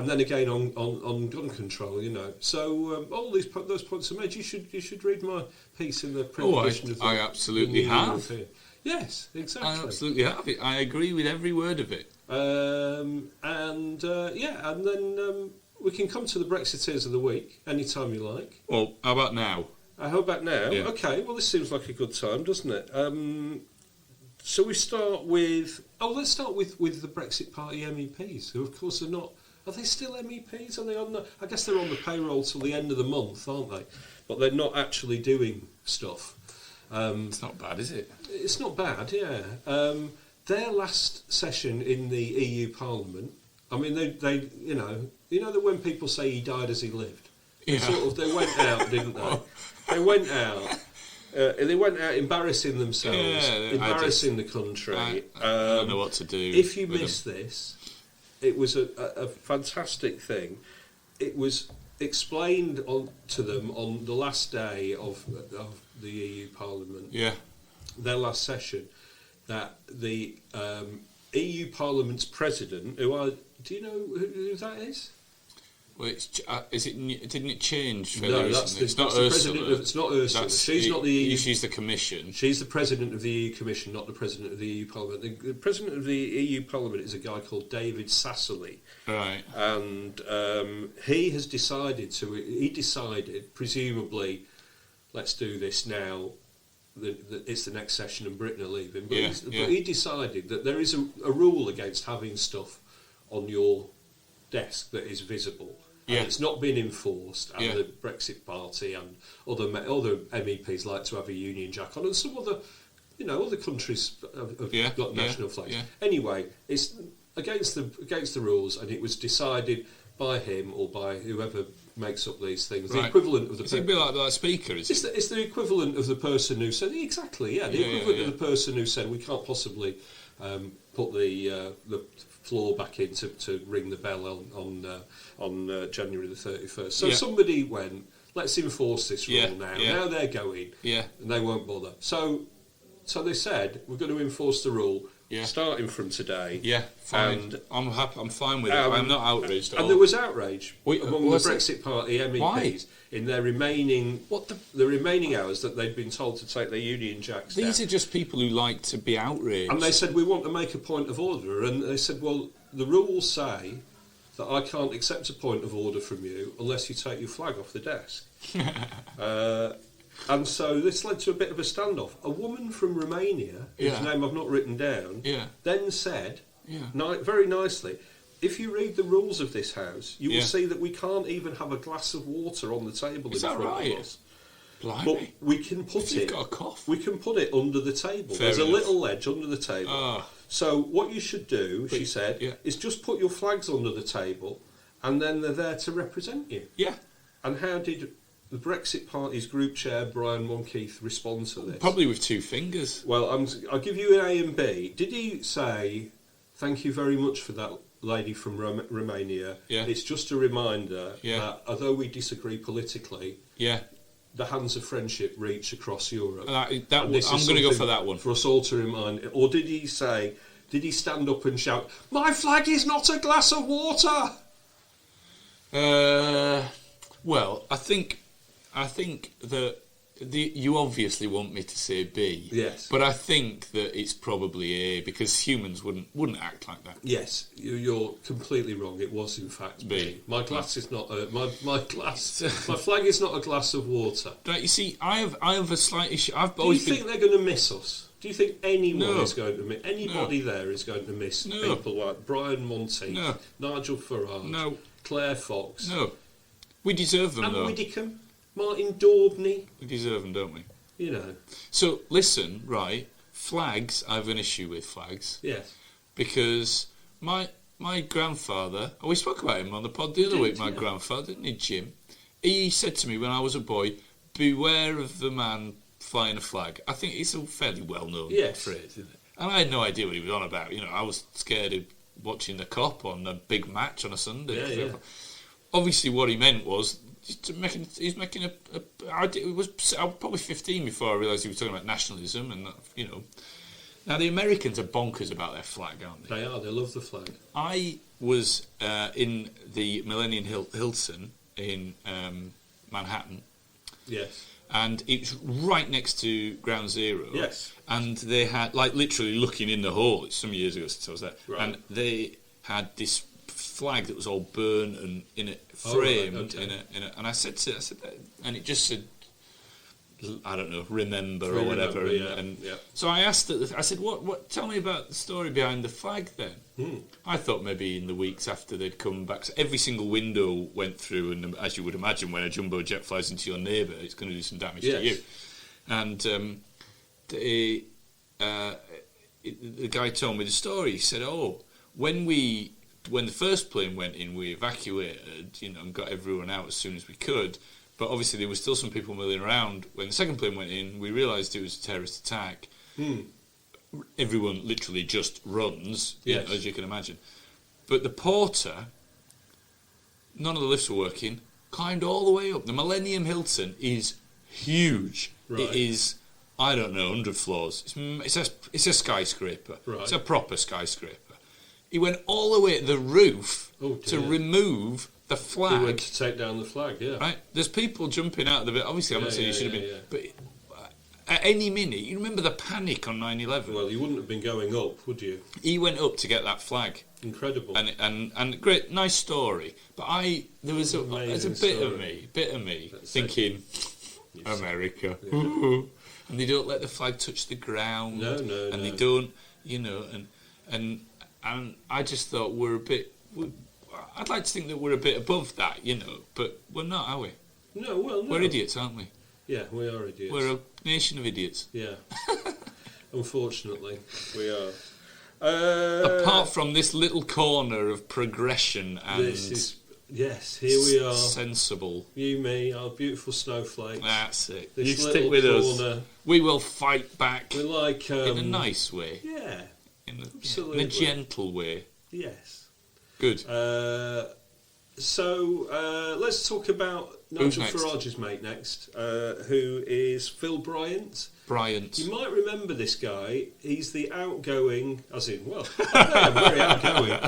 Speaker 6: then again on gun control, So all those points are made. You should read my piece in the print edition.
Speaker 2: I absolutely have.
Speaker 6: Yes, exactly.
Speaker 2: I absolutely have it. I agree with every word of it.
Speaker 6: And then we can come to the Brexiteers of the week anytime you like.
Speaker 2: Well, how about now?
Speaker 6: How about now?
Speaker 2: Yeah.
Speaker 6: Okay, well, this seems like a good time, doesn't it? So we start with... let's start with the Brexit Party MEPs, who, of course, are not... Are they still MEPs? Are they on I guess they're on the payroll till the end of the month, aren't they? But they're not actually doing stuff.
Speaker 2: It's not bad, is it?
Speaker 6: It's not bad, yeah. Their last session in the EU Parliament, they that when people say he died as he lived, they went out, didn't they? They went out. They went out embarrassing themselves, embarrassing the country.
Speaker 2: I don't know what to do.
Speaker 6: If you miss this, it was a fantastic thing. It was explained to them on the last day of the EU Parliament, their last session, that the EU Parliament's president, do you know who that is?
Speaker 2: Well, didn't it change fairly
Speaker 6: No,
Speaker 2: recently?
Speaker 6: it's not Ursula. It's not Ursula. She's not the EU.
Speaker 2: She's the Commission.
Speaker 6: She's the president of the EU Commission, not the president of the EU Parliament. The president of the EU Parliament is a guy called David Sassoli.
Speaker 2: Right.
Speaker 6: And he has decided presumably, let's do this now. It's the next session and Britain are leaving. But, but he decided that there is a rule against having stuff on your desk that is visible. And it's not been enforced, and the Brexit Party and other MEPs like to have a Union Jack on, and some other countries have got national flags. Yeah. Anyway, it's against the rules, and it was decided by him or by whoever makes up these things.
Speaker 2: Right.
Speaker 6: The equivalent of the...
Speaker 2: It's a bit like the speaker, is it?
Speaker 6: It's the equivalent of the person who said... Exactly, the equivalent of the person who said, we can't possibly put the floor back in to ring the bell on January the 31st. So somebody went, let's enforce this rule now. Now they're going, and they won't bother. So they said, we're going to enforce the rule starting from today. Yeah,
Speaker 2: fine. And I'm happy. I'm fine with it. I'm not outraged at all.
Speaker 6: And there was outrage among the Brexit Party MEPs
Speaker 2: Why?
Speaker 6: in their remaining the remaining hours that they'd been told to take their Union Jacks down.
Speaker 2: These are just people who like to be outraged.
Speaker 6: And they said, we want to make a point of order. And they said, well, the rules say that I can't accept a point of order from you unless you take your flag off the desk. And so this led to a bit of a standoff. A woman from Romania, whose name I've not written down, then said, very nicely, if you read the rules of this house, you will see that we can't even have a glass of water on the table in front of us.
Speaker 2: Blimey.
Speaker 6: But we can put
Speaker 2: You've got a cough.
Speaker 6: We can put it under the table. There's a little ledge under the table. So what you should do, she said, is just put your flags under the table, and then they're there to represent you.
Speaker 2: Yeah.
Speaker 6: And how did the Brexit Party's group chair, Brian Monkeith, respond to this?
Speaker 2: Probably with two fingers.
Speaker 6: Well, I'll give you an A and B. Did he say, thank you very much for that lady from Romania? It's just a reminder that although we disagree politically, the hands of friendship reach across Europe.
Speaker 2: I'm going to go for that one.
Speaker 6: For us all to remind. Or did he stand up and shout, my flag is not a glass of water?
Speaker 2: Well, I think that you obviously want me to say B.
Speaker 6: Yes.
Speaker 2: But I think that it's probably A, because humans wouldn't act like that.
Speaker 6: Yes, you're completely wrong. It was in fact B. My glass is not my flag is not a glass of water.
Speaker 2: Right, you see, I have a slight issue.
Speaker 6: Do you think they're going to miss us? Do you think anyone
Speaker 2: No.
Speaker 6: is going to miss... Anybody there is going to miss people like Brian Monteith, Nigel Farage, Claire Fox...
Speaker 2: No. We deserve them, though.
Speaker 6: Anne Widdecombe, Martin Daubney...
Speaker 2: We deserve them, don't we?
Speaker 6: You know.
Speaker 2: So, listen, right, flags, I have an issue with flags.
Speaker 6: Yes.
Speaker 2: Because my grandfather... we spoke about him on the pod the other week, my grandfather, didn't he, Jim? He said to me when I was a boy, beware of the man flying a flag. I think it's a fairly well-known phrase, isn't it? And I had no idea what he was on about. You know, I was scared of watching the Cop on a big match on a Sunday.
Speaker 6: Yeah.
Speaker 2: Obviously, what he meant was he's making a. I was probably 15 before I realised he was talking about nationalism, and you know. Now the Americans are bonkers about their flag, aren't they?
Speaker 6: They are. They love the flag.
Speaker 2: I was in the Millennium Hilton in Manhattan.
Speaker 6: Yes.
Speaker 2: And it was right next to Ground Zero.
Speaker 6: Yes.
Speaker 2: And they had, like, literally looking in the hall. It's some years ago since I was there.
Speaker 6: Right.
Speaker 2: And they had this flag that was all burnt and framed in a. And I said, and it just said, I don't know, remember or whatever. So I asked it. I said, "What? Tell me about the story behind the flag." Then I thought maybe in the weeks after they'd come back, so every single window went through, and as you would imagine, when a jumbo jet flies into your neighbour, it's going to do some damage to you. And the guy told me the story. He said, "Oh, when the first plane went in, we evacuated, and got everyone out as soon as we could." But obviously there were still some people milling around. When the second plane went in, we realised it was a terrorist attack. Everyone literally just runs, as you can imagine. But the porter, none of the lifts were working, climbed all the way up. The Millennium Hilton is huge.
Speaker 6: Right.
Speaker 2: It is, I don't know, 100 floors. It's a skyscraper.
Speaker 6: Right.
Speaker 2: It's a proper skyscraper. He went all the way to the roof to remove the flag.
Speaker 6: He went to take down the flag,
Speaker 2: Right? There's people jumping out of the bit. Obviously, I'm not saying you should have been. But at any minute, you remember the panic on 9/11?
Speaker 6: Well, you wouldn't have been going up, would you?
Speaker 2: He went up to get that flag.
Speaker 6: Incredible.
Speaker 2: And great, nice story. But there was a bit of me thinking, America. Yeah. And they don't let the flag touch the ground.
Speaker 6: No.
Speaker 2: And they don't, and I just thought we're a bit... I'd like to think that we're a bit above that, but we're not, are we?
Speaker 6: No, well, no.
Speaker 2: We're idiots, aren't we?
Speaker 6: Yeah, we are idiots.
Speaker 2: We're a nation of idiots.
Speaker 6: Yeah. Unfortunately, we are.
Speaker 2: Apart from this little corner of progression and...
Speaker 6: Yes, here we are.
Speaker 2: Sensible.
Speaker 6: You, me, our beautiful snowflakes.
Speaker 2: That's it.
Speaker 6: This
Speaker 2: you stick with
Speaker 6: corner.
Speaker 2: us. We will fight back.
Speaker 6: We're like...
Speaker 2: in a nice way.
Speaker 6: Yeah.
Speaker 2: In a gentle way.
Speaker 6: Yes.
Speaker 2: Good.
Speaker 6: So let's talk about Nigel Farage's mate next, who is Phil Bryant. You might remember this guy. He's the outgoing, very outgoing.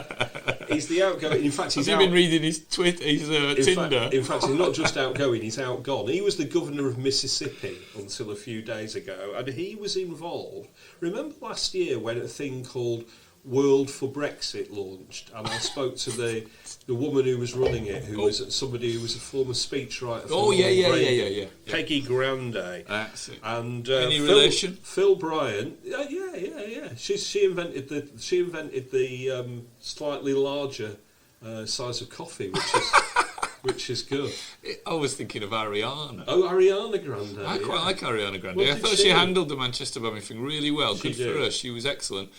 Speaker 6: He's the outgoing. In fact, he's
Speaker 2: been reading his Twitter, his Tinder.
Speaker 6: In fact, he's not just outgoing; he's outgone. He was the governor of Mississippi until a few days ago, and he was involved. Remember last year when a thing called World for Brexit launched, and I spoke to the woman who was running it, who was somebody who was a former speechwriter.
Speaker 2: Yeah.
Speaker 6: Peggy Grande.
Speaker 2: That's it.
Speaker 6: And
Speaker 2: any relation?
Speaker 6: Phil Bryant. Yeah. She invented the slightly larger size of coffee, which is good.
Speaker 2: I was thinking of Ariana.
Speaker 6: Oh, Ariana Grande.
Speaker 2: I quite like Ariana Grande. I thought she handled the Manchester Birmingham thing really well. Good for her. She was excellent.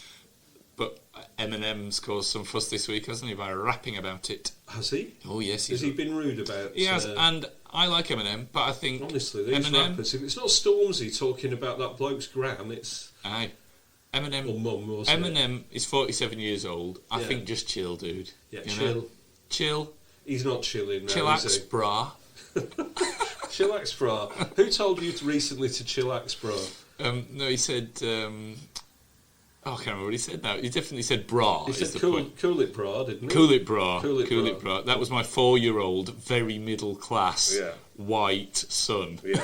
Speaker 2: But Eminem's caused some fuss this week, hasn't he, by rapping about it?
Speaker 6: Has he?
Speaker 2: Oh, yes.
Speaker 6: Has he been rude about it?
Speaker 2: He has, and I like Eminem, but I think...
Speaker 6: Honestly, these rappers, if it's not Stormzy talking about that bloke's gram, it's...
Speaker 2: Aye. Eminem...
Speaker 6: Or mum, wasn't
Speaker 2: Eminem is 47 years old. I think just chill, dude.
Speaker 6: Yeah, chill.
Speaker 2: Chill.
Speaker 6: He's not chilling now,
Speaker 2: Chillax,
Speaker 6: is he?
Speaker 2: brah.
Speaker 6: Chillax, brah. Who told you recently to chillax, brah?
Speaker 2: No, he said... I can't remember what he said now. He definitely said bra.
Speaker 6: He said cool it bra, didn't he?
Speaker 2: Cool it bra. Cool it bra. That was my 4-year-old, very middle class, white son.
Speaker 6: Yeah.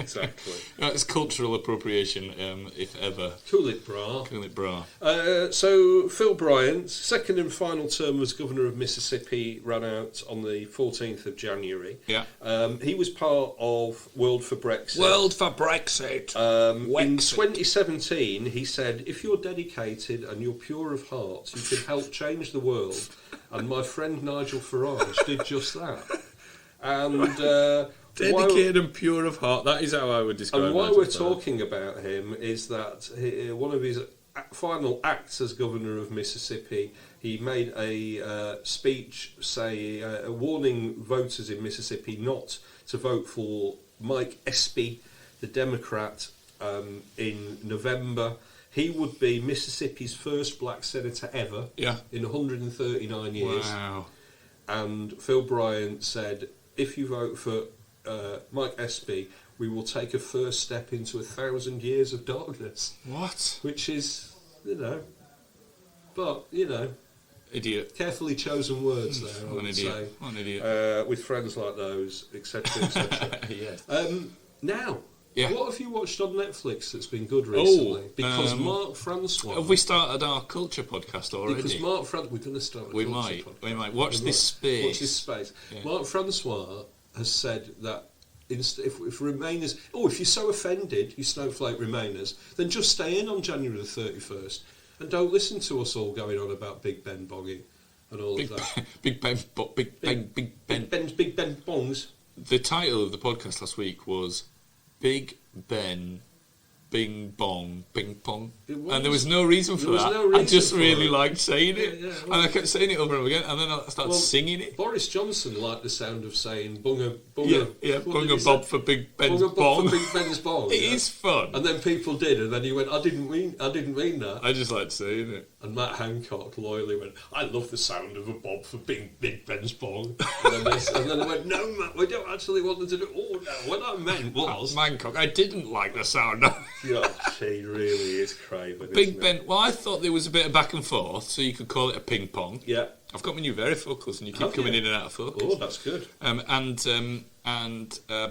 Speaker 6: Exactly.
Speaker 2: It's cultural appropriation, if ever.
Speaker 6: Cool it, brah.
Speaker 2: Cool it, brah.
Speaker 6: So Phil Bryant's second and final term as governor of Mississippi ran out on the 14th of January.
Speaker 2: Yeah.
Speaker 6: He was part of World for Brexit.
Speaker 2: World for Brexit.
Speaker 6: In 2017, he said, "If you're dedicated and you're pure of heart, you can help change the world." And my friend Nigel Farage did just that. And
Speaker 2: dedicated and pure of heart. That is how I would describe it.
Speaker 6: And why we're talking about him is that one of his final acts as governor of Mississippi, he made a speech, warning voters in Mississippi not to vote for Mike Espy, the Democrat, in November. He would be Mississippi's first black senator ever in 139 years.
Speaker 2: Wow.
Speaker 6: And Phil Bryant said, if you vote for Mike Espy, we will take a first step into 1,000 years of darkness.
Speaker 2: What?
Speaker 6: Which is, but,
Speaker 2: idiot.
Speaker 6: Carefully chosen words there, I would say.
Speaker 2: What an idiot.
Speaker 6: With friends like those, etc., etc.
Speaker 2: Yes.
Speaker 6: Now,
Speaker 2: yeah.
Speaker 6: What have you watched on Netflix that's been good recently? Because Mark Francois...
Speaker 2: Have we started our culture podcast already?
Speaker 6: Because Mark Francois... We're going to start a culture podcast.
Speaker 2: We might. Watch this space.
Speaker 6: Watch this space. Yeah. Mark Francois has said that if Remainers... if you're so offended, you snowflake Remainers, then just stay in on January the 31st and don't listen to us all going on about Big Ben bogging and all of that.
Speaker 2: Big Ben
Speaker 6: bongs.
Speaker 2: The title of the podcast last week was Big Ben Bing Bong Bing Pong, and there was no reason for that. I just really liked saying it, and I kept saying it over and over again, and then I started singing it.
Speaker 6: Boris Johnson liked the sound of saying bunga
Speaker 2: bob for Big Ben's bong.
Speaker 6: For Big Ben's bong.
Speaker 2: It is fun.
Speaker 6: And then people did, and then he went, I didn't mean that.
Speaker 2: I just liked saying it.
Speaker 6: And Matt Hancock loyally went, I love the sound of a bob for Big Ben's bong. And then they went, no, Matt, we don't actually want them to do. Oh no, what I meant was
Speaker 2: Hancock. I didn't like the sound of.
Speaker 6: Yeah, she really is craven.
Speaker 2: Big Ben. Well, I thought there was a bit of back and forth, so you could call it a ping pong.
Speaker 6: Yeah.
Speaker 2: I've got my new varifocals, and you keep coming in and out of focus.
Speaker 6: Oh, that's good.
Speaker 2: And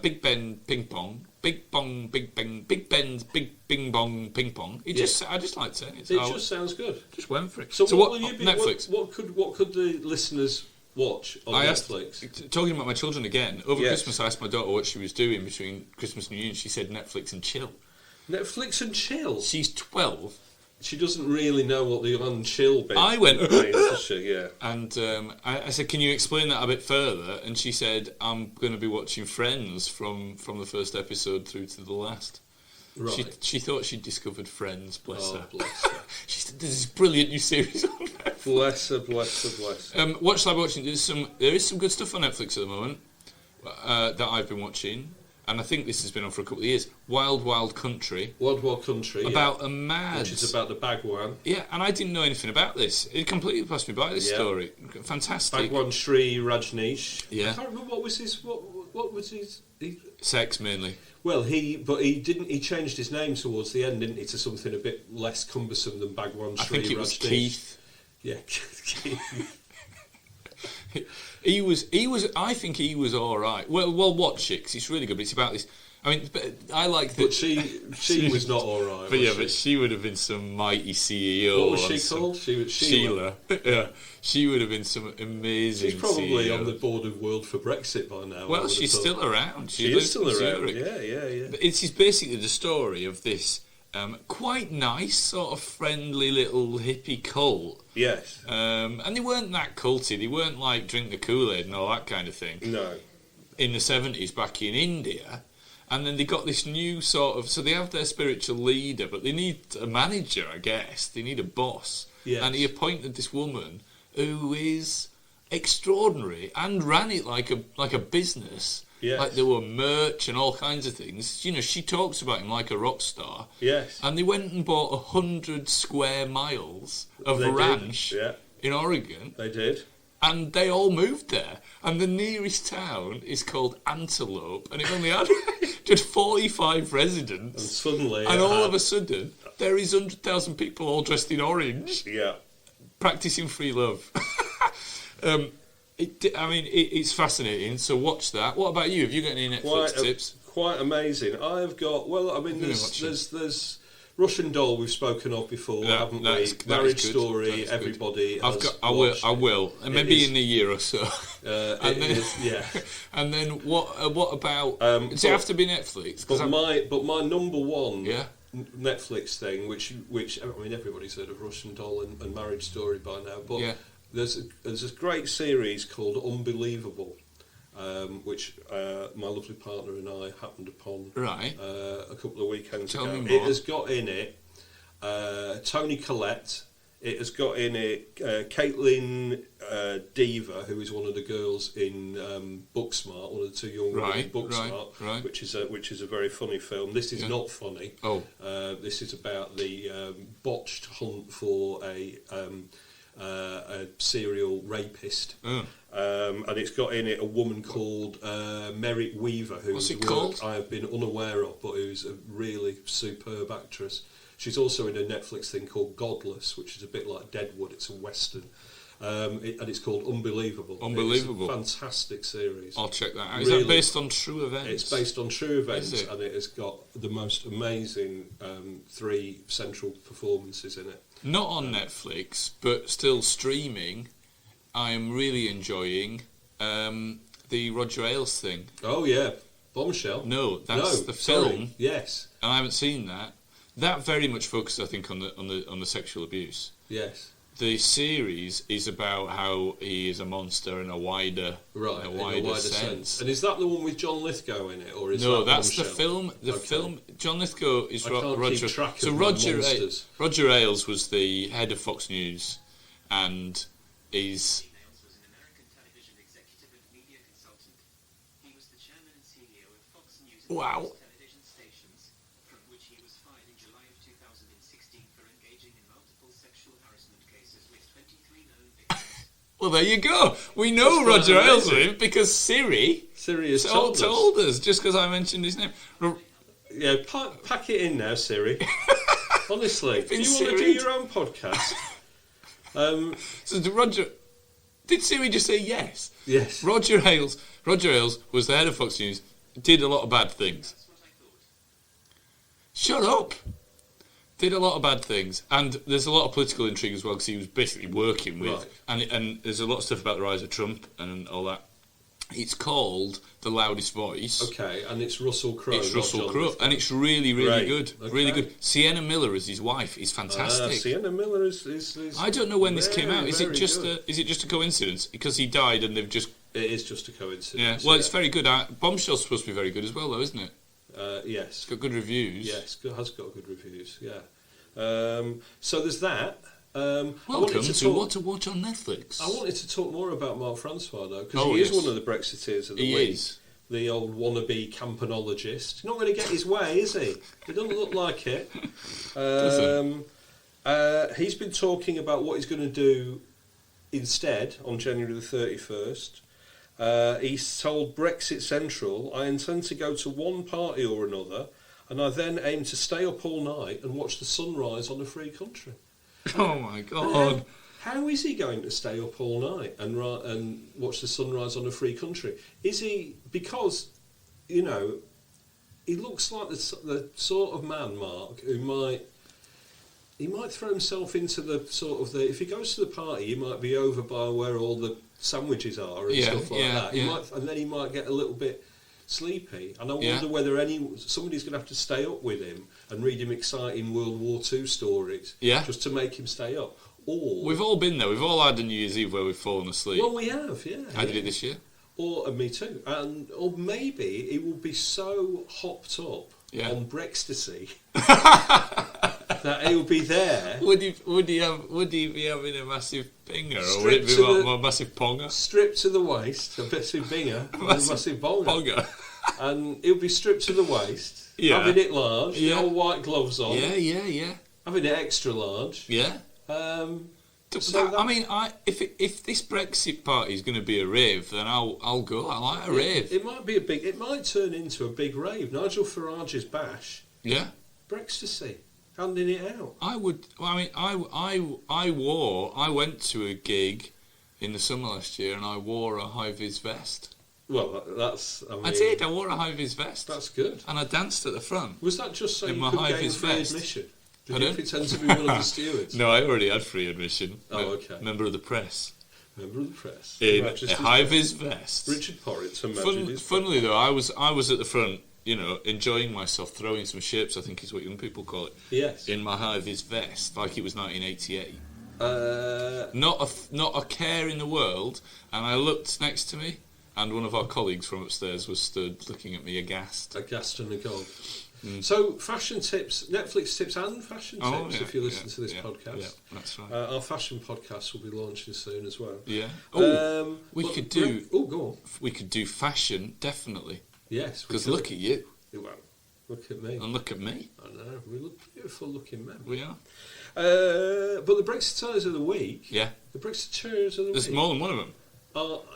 Speaker 2: Big Ben ping pong, Big Bong, Big Bang, Big Ben's Big Bing Bong ping pong. I just liked saying it.
Speaker 6: So it just sounds good.
Speaker 2: Just went for it.
Speaker 6: So what will you be?
Speaker 2: Netflix.
Speaker 6: What could the listeners watch on Netflix?
Speaker 2: Talking about my children again. Over Christmas, I asked my daughter what she was doing between Christmas and New Year, and she said Netflix and chill. Netflix and chill. She's 12. She doesn't really know what the unchill bit. I went, does she? Yeah. And I said, "Can you explain that a bit further?" And she said, "I'm going to be watching Friends from the first episode through to the last." Right. She thought she'd discovered Friends. Bless her. Bless her. She said, "There's this brilliant new series on Netflix." Bless her. Bless her. Bless her. What shall I be watching? There is some good stuff on Netflix at the moment that I've been watching. And I think this has been on for a couple of years. Wild Wild Country. Wild Wild Country, about a man. Which is about the Bhagwan. Yeah, and I didn't know anything about this. It completely passed me by, this story. Fantastic. Bhagwan Sri Rajneesh. Yeah. I can't remember what was his... Sex, mainly. Well, he changed his name towards the end, didn't he, to something a bit less cumbersome than Bhagwan Sri Rajneesh. I think it was Keith. Yeah, Keith. He was. I think he was all right. Well, watch it 'cause it's really good. But it's about this. I mean, I like that. But she was not all right. But but she would have been some mighty CEO. What was she called? She was Sheila. Yeah, she would have been some amazing. She's probably CEO. On the board of World for Brexit by now. Well, she's still around. She is still around. Yeah. But it's basically the story of this. Quite nice, sort of friendly little hippie cult. Yes. And they weren't that culty. They weren't like drink the Kool-Aid and all that kind of thing. No. In the 70s back in India. And then they got this new sort of... So they have their spiritual leader, but they need a manager, I guess. They need a boss. Yes. And he appointed this woman who is extraordinary and ran it like a business. Yes. Like there were merch and all kinds of things. You know, she talks about him like a rock star. Yes. And they went and bought 100 square miles of ranch in Oregon. They did. And they all moved there. And the nearest town is called Antelope. And it only had just 45 residents. And suddenly... And all of a sudden, there is 100,000 people all dressed in orange. Yeah. Practising free love. It's fascinating, so watch that. What about you? Have you got any Netflix tips?
Speaker 6: quite amazing. I've got, there's Russian Doll we've spoken of before, haven't we? Marriage Story, everybody has watched.
Speaker 2: I will. And maybe in a year or so.
Speaker 6: Yeah.
Speaker 2: And then what about... does it have to be Netflix?
Speaker 6: But my number one
Speaker 2: Yeah.
Speaker 6: Netflix thing, which I mean, everybody's heard of Russian Doll and Marriage Story by now, but there's this great series called Unbelievable, which my lovely partner and I happened upon a couple of weekends ago. It has got in it Toni Collette. It has got in it Caitlin Dever, who is one of the girls in Booksmart, one of the two young women in Booksmart, which is a very funny film. This is not funny. This is about the botched hunt for a serial rapist. And it's got in it a woman called Merritt Weaver, whose work I have been unaware of, but who's a really superb actress. She's also in a Netflix thing called Godless, which is a bit like Deadwood. It's a western, and it's called Unbelievable. It's a fantastic series.
Speaker 2: I'll check that out. Is that based on true events?
Speaker 6: It's based on true events, and it has got the most amazing 3 central performances in it.
Speaker 2: Not on Netflix, but still streaming. I am really enjoying the Roger Ailes thing.
Speaker 6: Oh yeah, Bombshell.
Speaker 2: No, that's the film.
Speaker 6: Sorry. Yes,
Speaker 2: and I haven't seen that. That very much focuses, I think, on the sexual abuse.
Speaker 6: Yes.
Speaker 2: The series is about how he is a monster in a wider sense.
Speaker 6: And is that the one with John Lithgow in it, or is
Speaker 2: no?
Speaker 6: That
Speaker 2: that's
Speaker 6: Bombshell?
Speaker 2: the film. The film. John Lithgow is Roger.
Speaker 6: So
Speaker 2: Roger Ailes was the head of Fox News, and is. Wow. Well, there you go. We know Roger Ailes because Siri
Speaker 6: has
Speaker 2: told us just because I mentioned his name.
Speaker 6: Yeah, pack it in now, Siri. Honestly, do you want to do your own podcast?
Speaker 2: So did Siri just say yes?
Speaker 6: Yes.
Speaker 2: Roger Ailes was the head of Fox News. Did a lot of bad things. Shut up. Did a lot of bad things, and there's a lot of political intrigue as well because he was basically working with, and there's a lot of stuff about the rise of Trump and all that. It's called The Loudest Voice.
Speaker 6: Okay, and it's Russell Crowe.
Speaker 2: It's Russell Crowe, and it's really, really good. Okay. Really good. Sienna Miller as his wife is fantastic.
Speaker 6: Sienna Miller is
Speaker 2: I don't know when this came out. Is it just a coincidence because he died and they've just?
Speaker 6: It is just a coincidence.
Speaker 2: Yeah. Well, it's very good. Bombshell's supposed to be very good as well, though, isn't it?
Speaker 6: Yes.
Speaker 2: It's got good reviews.
Speaker 6: Yes, it has got good reviews, yeah. So there's that.
Speaker 2: Welcome to What to Watch on Netflix.
Speaker 6: I wanted to talk more about Mark Francois, though, because he is one of the Brexiteers of the week.
Speaker 2: Is.
Speaker 6: The old wannabe campanologist. He's not going to get his way, is he? He doesn't look like it. He's been talking about what he's going to do instead on January the 31st. He's told Brexit Central, I intend to go to one party or another, and I then aim to stay up all night and watch the sunrise on a free country.
Speaker 2: Oh my God!
Speaker 6: How is he going to stay up all night and watch the sunrise on a free country? Is he, because, he looks like the sort of man, Mark, who might throw himself into the sort of if he goes to the party, he might be over by where all the sandwiches are and stuff like that. And then he might get a little bit sleepy, and I wonder whether somebody's going to have to stay up with him and read him exciting World War II stories just to make him stay up. Or
Speaker 2: we've all been there. We've all had a New Year's Eve where we've fallen asleep.
Speaker 6: Well, we have, yeah.
Speaker 2: I did it this year.
Speaker 6: Me too. Or maybe he will be so hopped up on Brexiteer that he'll be there.
Speaker 2: Would he be having a massive pinger, or would it be a massive ponga?
Speaker 6: Stripped to the waist, a massive binger, a massive ponga. And he'll be stripped to the waist, having it large, the old white gloves on.
Speaker 2: Yeah.
Speaker 6: Having it extra large.
Speaker 2: Yeah. If this Brexit party is going to be a rave, then I'll go. I like a rave.
Speaker 6: It might turn into a big rave. Nigel Farage's bash.
Speaker 2: Yeah.
Speaker 6: Brexiteer. Handing it out.
Speaker 2: I would. I went to a gig in the summer last year, and I wore a high vis vest.
Speaker 6: Well, that's... I
Speaker 2: did. I wore a high-vis vest.
Speaker 6: That's good.
Speaker 2: And I danced at the front.
Speaker 6: Was that just so
Speaker 2: in
Speaker 6: you
Speaker 2: my
Speaker 6: could gain
Speaker 2: high-vis
Speaker 6: free
Speaker 2: vest.
Speaker 6: admission? Did
Speaker 2: Pardon?
Speaker 6: you pretend to be one of the stewards?
Speaker 2: No, I already had free admission.
Speaker 6: Oh, okay.
Speaker 2: Member of the press.
Speaker 6: Member of the press.
Speaker 2: In a high-vis vest.
Speaker 6: Richard Porritt.
Speaker 2: Funnily though, I was at the front, enjoying myself, throwing some ships, I think is what young people call it.
Speaker 6: Yes.
Speaker 2: In my high-vis vest, like it was 1988. Not a care in the world, and I looked next to me, and one of our colleagues from upstairs was stood looking at me aghast.
Speaker 6: Aghast and agog. So, fashion tips, Netflix tips and fashion tips, if you listen to this podcast.
Speaker 2: Yeah, that's right.
Speaker 6: Our fashion podcast will be launching soon as well.
Speaker 2: Yeah.
Speaker 6: Go on.
Speaker 2: We could do fashion, definitely.
Speaker 6: Yes.
Speaker 2: Because look at you.
Speaker 6: Well, look at me.
Speaker 2: And look at me.
Speaker 6: I know, we look beautiful looking men.
Speaker 2: We are.
Speaker 6: But the Brexiteers of the week...
Speaker 2: Yeah.
Speaker 6: The Brexiteers of the week...
Speaker 2: There's more than one of them.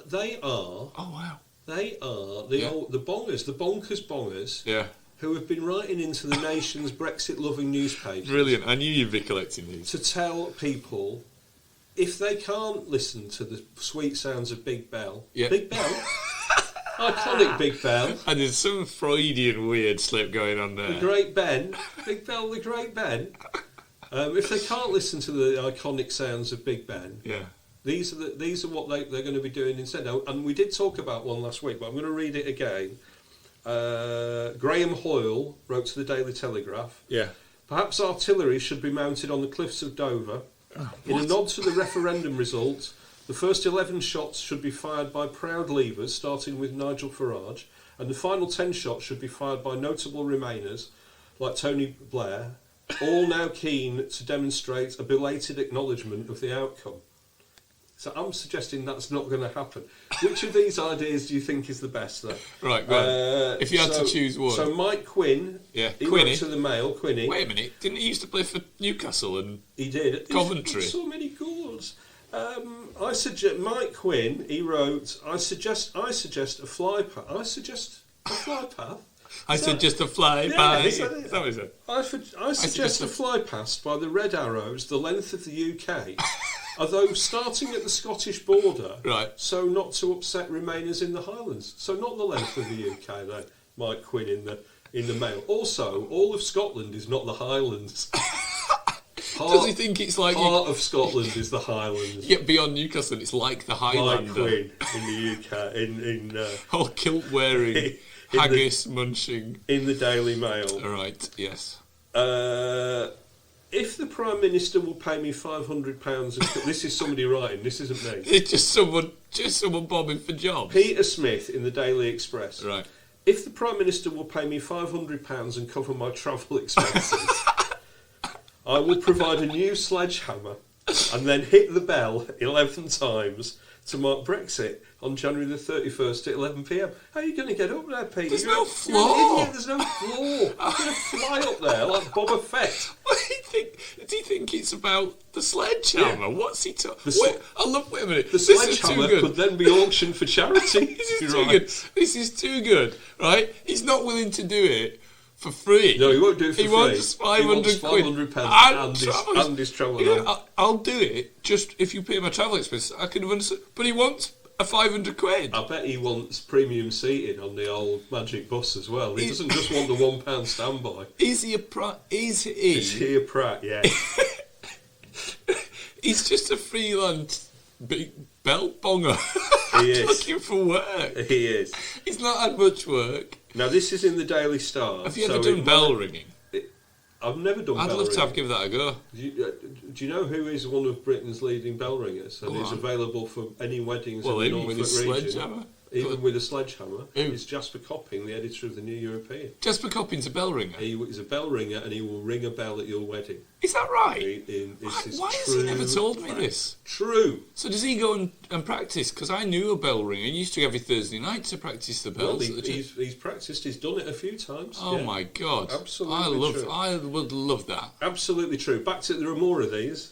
Speaker 6: They are...
Speaker 2: Oh, wow.
Speaker 6: They are the bongers, the bonkers bongers...
Speaker 2: Yeah.
Speaker 6: Who have been writing into the nation's Brexit-loving newspapers...
Speaker 2: Brilliant. I knew you'd be collecting these.
Speaker 6: ...to tell people, if they can't listen to the sweet sounds of Big Bell...
Speaker 2: Yeah.
Speaker 6: Big Bell? Iconic Big Bell.
Speaker 2: And there's some Freudian weird slip going on there.
Speaker 6: The Great Ben. Big Bell, the Great Ben. If they can't listen to the iconic sounds of Big Ben...
Speaker 2: Yeah.
Speaker 6: These are what they're going to be doing instead. Now, and we did talk about one last week, but I'm going to read it again. Graham Hoyle wrote to the Daily Telegraph.
Speaker 2: Yeah.
Speaker 6: Perhaps artillery should be mounted on the cliffs of Dover. In a nod to the referendum result, the first 11 shots should be fired by proud leavers, starting with Nigel Farage, and the final 10 shots should be fired by notable Remainers, like Tony Blair, all now keen to demonstrate a belated acknowledgement of the outcome. So I'm suggesting that's not going to happen. Which of these ideas do you think is the best, though?
Speaker 2: Right, go on. If you had to choose one.
Speaker 6: So Mike Quinn, he wrote to the Mail, Quinny.
Speaker 2: Wait a minute, didn't he used to play for Newcastle and
Speaker 6: he did.
Speaker 2: Coventry?
Speaker 6: So many goals. Mike Quinn, he wrote, I suggest a fly path. I suggest a fly path.
Speaker 2: I suggest a fly
Speaker 6: path.
Speaker 2: Is that what he said?
Speaker 6: I suggest a fly past by the Red Arrows the length of the UK. Although starting at the Scottish border,
Speaker 2: right,
Speaker 6: so not to upset Remainers in the Highlands. So not the length of the UK, though. Mike Quinn in the Mail. Also, all of Scotland is not the Highlands.
Speaker 2: Does he think it's like
Speaker 6: part of Scotland is the Highlands?
Speaker 2: Yet beyond Newcastle, it's like the Highlander.
Speaker 6: Mike Quinn in the UK
Speaker 2: whole kilt wearing, haggis munching
Speaker 6: in the Daily Mail.
Speaker 2: All right, yes.
Speaker 6: If the Prime Minister will pay me £500, this is somebody writing, this isn't me.
Speaker 2: It's just someone bobbing for jobs.
Speaker 6: Peter Smith in the Daily Express.
Speaker 2: Right.
Speaker 6: If the Prime Minister will pay me £500 and cover my travel expenses, I will provide a new sledgehammer and then hit the bell 11 times to mark Brexit on January the 31st at 11 p.m. How are you going to get up there, Peter?
Speaker 2: There's no floor.
Speaker 6: You're an idiot, there's no floor. You're going to fly up there like Boba Fett.
Speaker 2: What do you think it's about the sledgehammer? Yeah. What's he talking? Wait a minute.
Speaker 6: The sledgehammer could then be auctioned for charity.
Speaker 2: This is too good. This is too good, right? He's not willing to do it for free.
Speaker 6: No, he won't do it for free.
Speaker 2: He wants 500 quid.
Speaker 6: And his travel.
Speaker 2: I'll do it just if you pay my travel expenses. I can understand. But he wants a 500 quid.
Speaker 6: I bet he wants premium seating on the old Magic Bus as well. He doesn't just want the £1 standby.
Speaker 2: Is he a Pratt?
Speaker 6: Is he a Pratt? Yeah.
Speaker 2: He's just a freelance big belt bonger.
Speaker 6: He is
Speaker 2: looking for work.
Speaker 6: He is.
Speaker 2: He's not had much work.
Speaker 6: Now this is in the Daily Star.
Speaker 2: Have you ever done bell ringing?
Speaker 6: I've never done bell ringing.
Speaker 2: I'd love to give that a go.
Speaker 6: Do you know who is one of Britain's leading bell ringers and is available for any weddings in the Norfolk region? Even with a sledgehammer. It's Jasper Copping, the editor of the New European.
Speaker 2: Jasper Copping's a bell ringer?
Speaker 6: He is a bell ringer and he will ring a bell at your wedding.
Speaker 2: Is that right?
Speaker 6: Why
Speaker 2: has he never told me this?
Speaker 6: True.
Speaker 2: So does he go and practice? Because I knew a bell ringer. He used to go every Thursday night to practice the bells.
Speaker 6: Well, he's practiced. He's done it a few times.
Speaker 2: Oh my God!
Speaker 6: Absolutely true.
Speaker 2: I would love that.
Speaker 6: Absolutely true. There are more of these.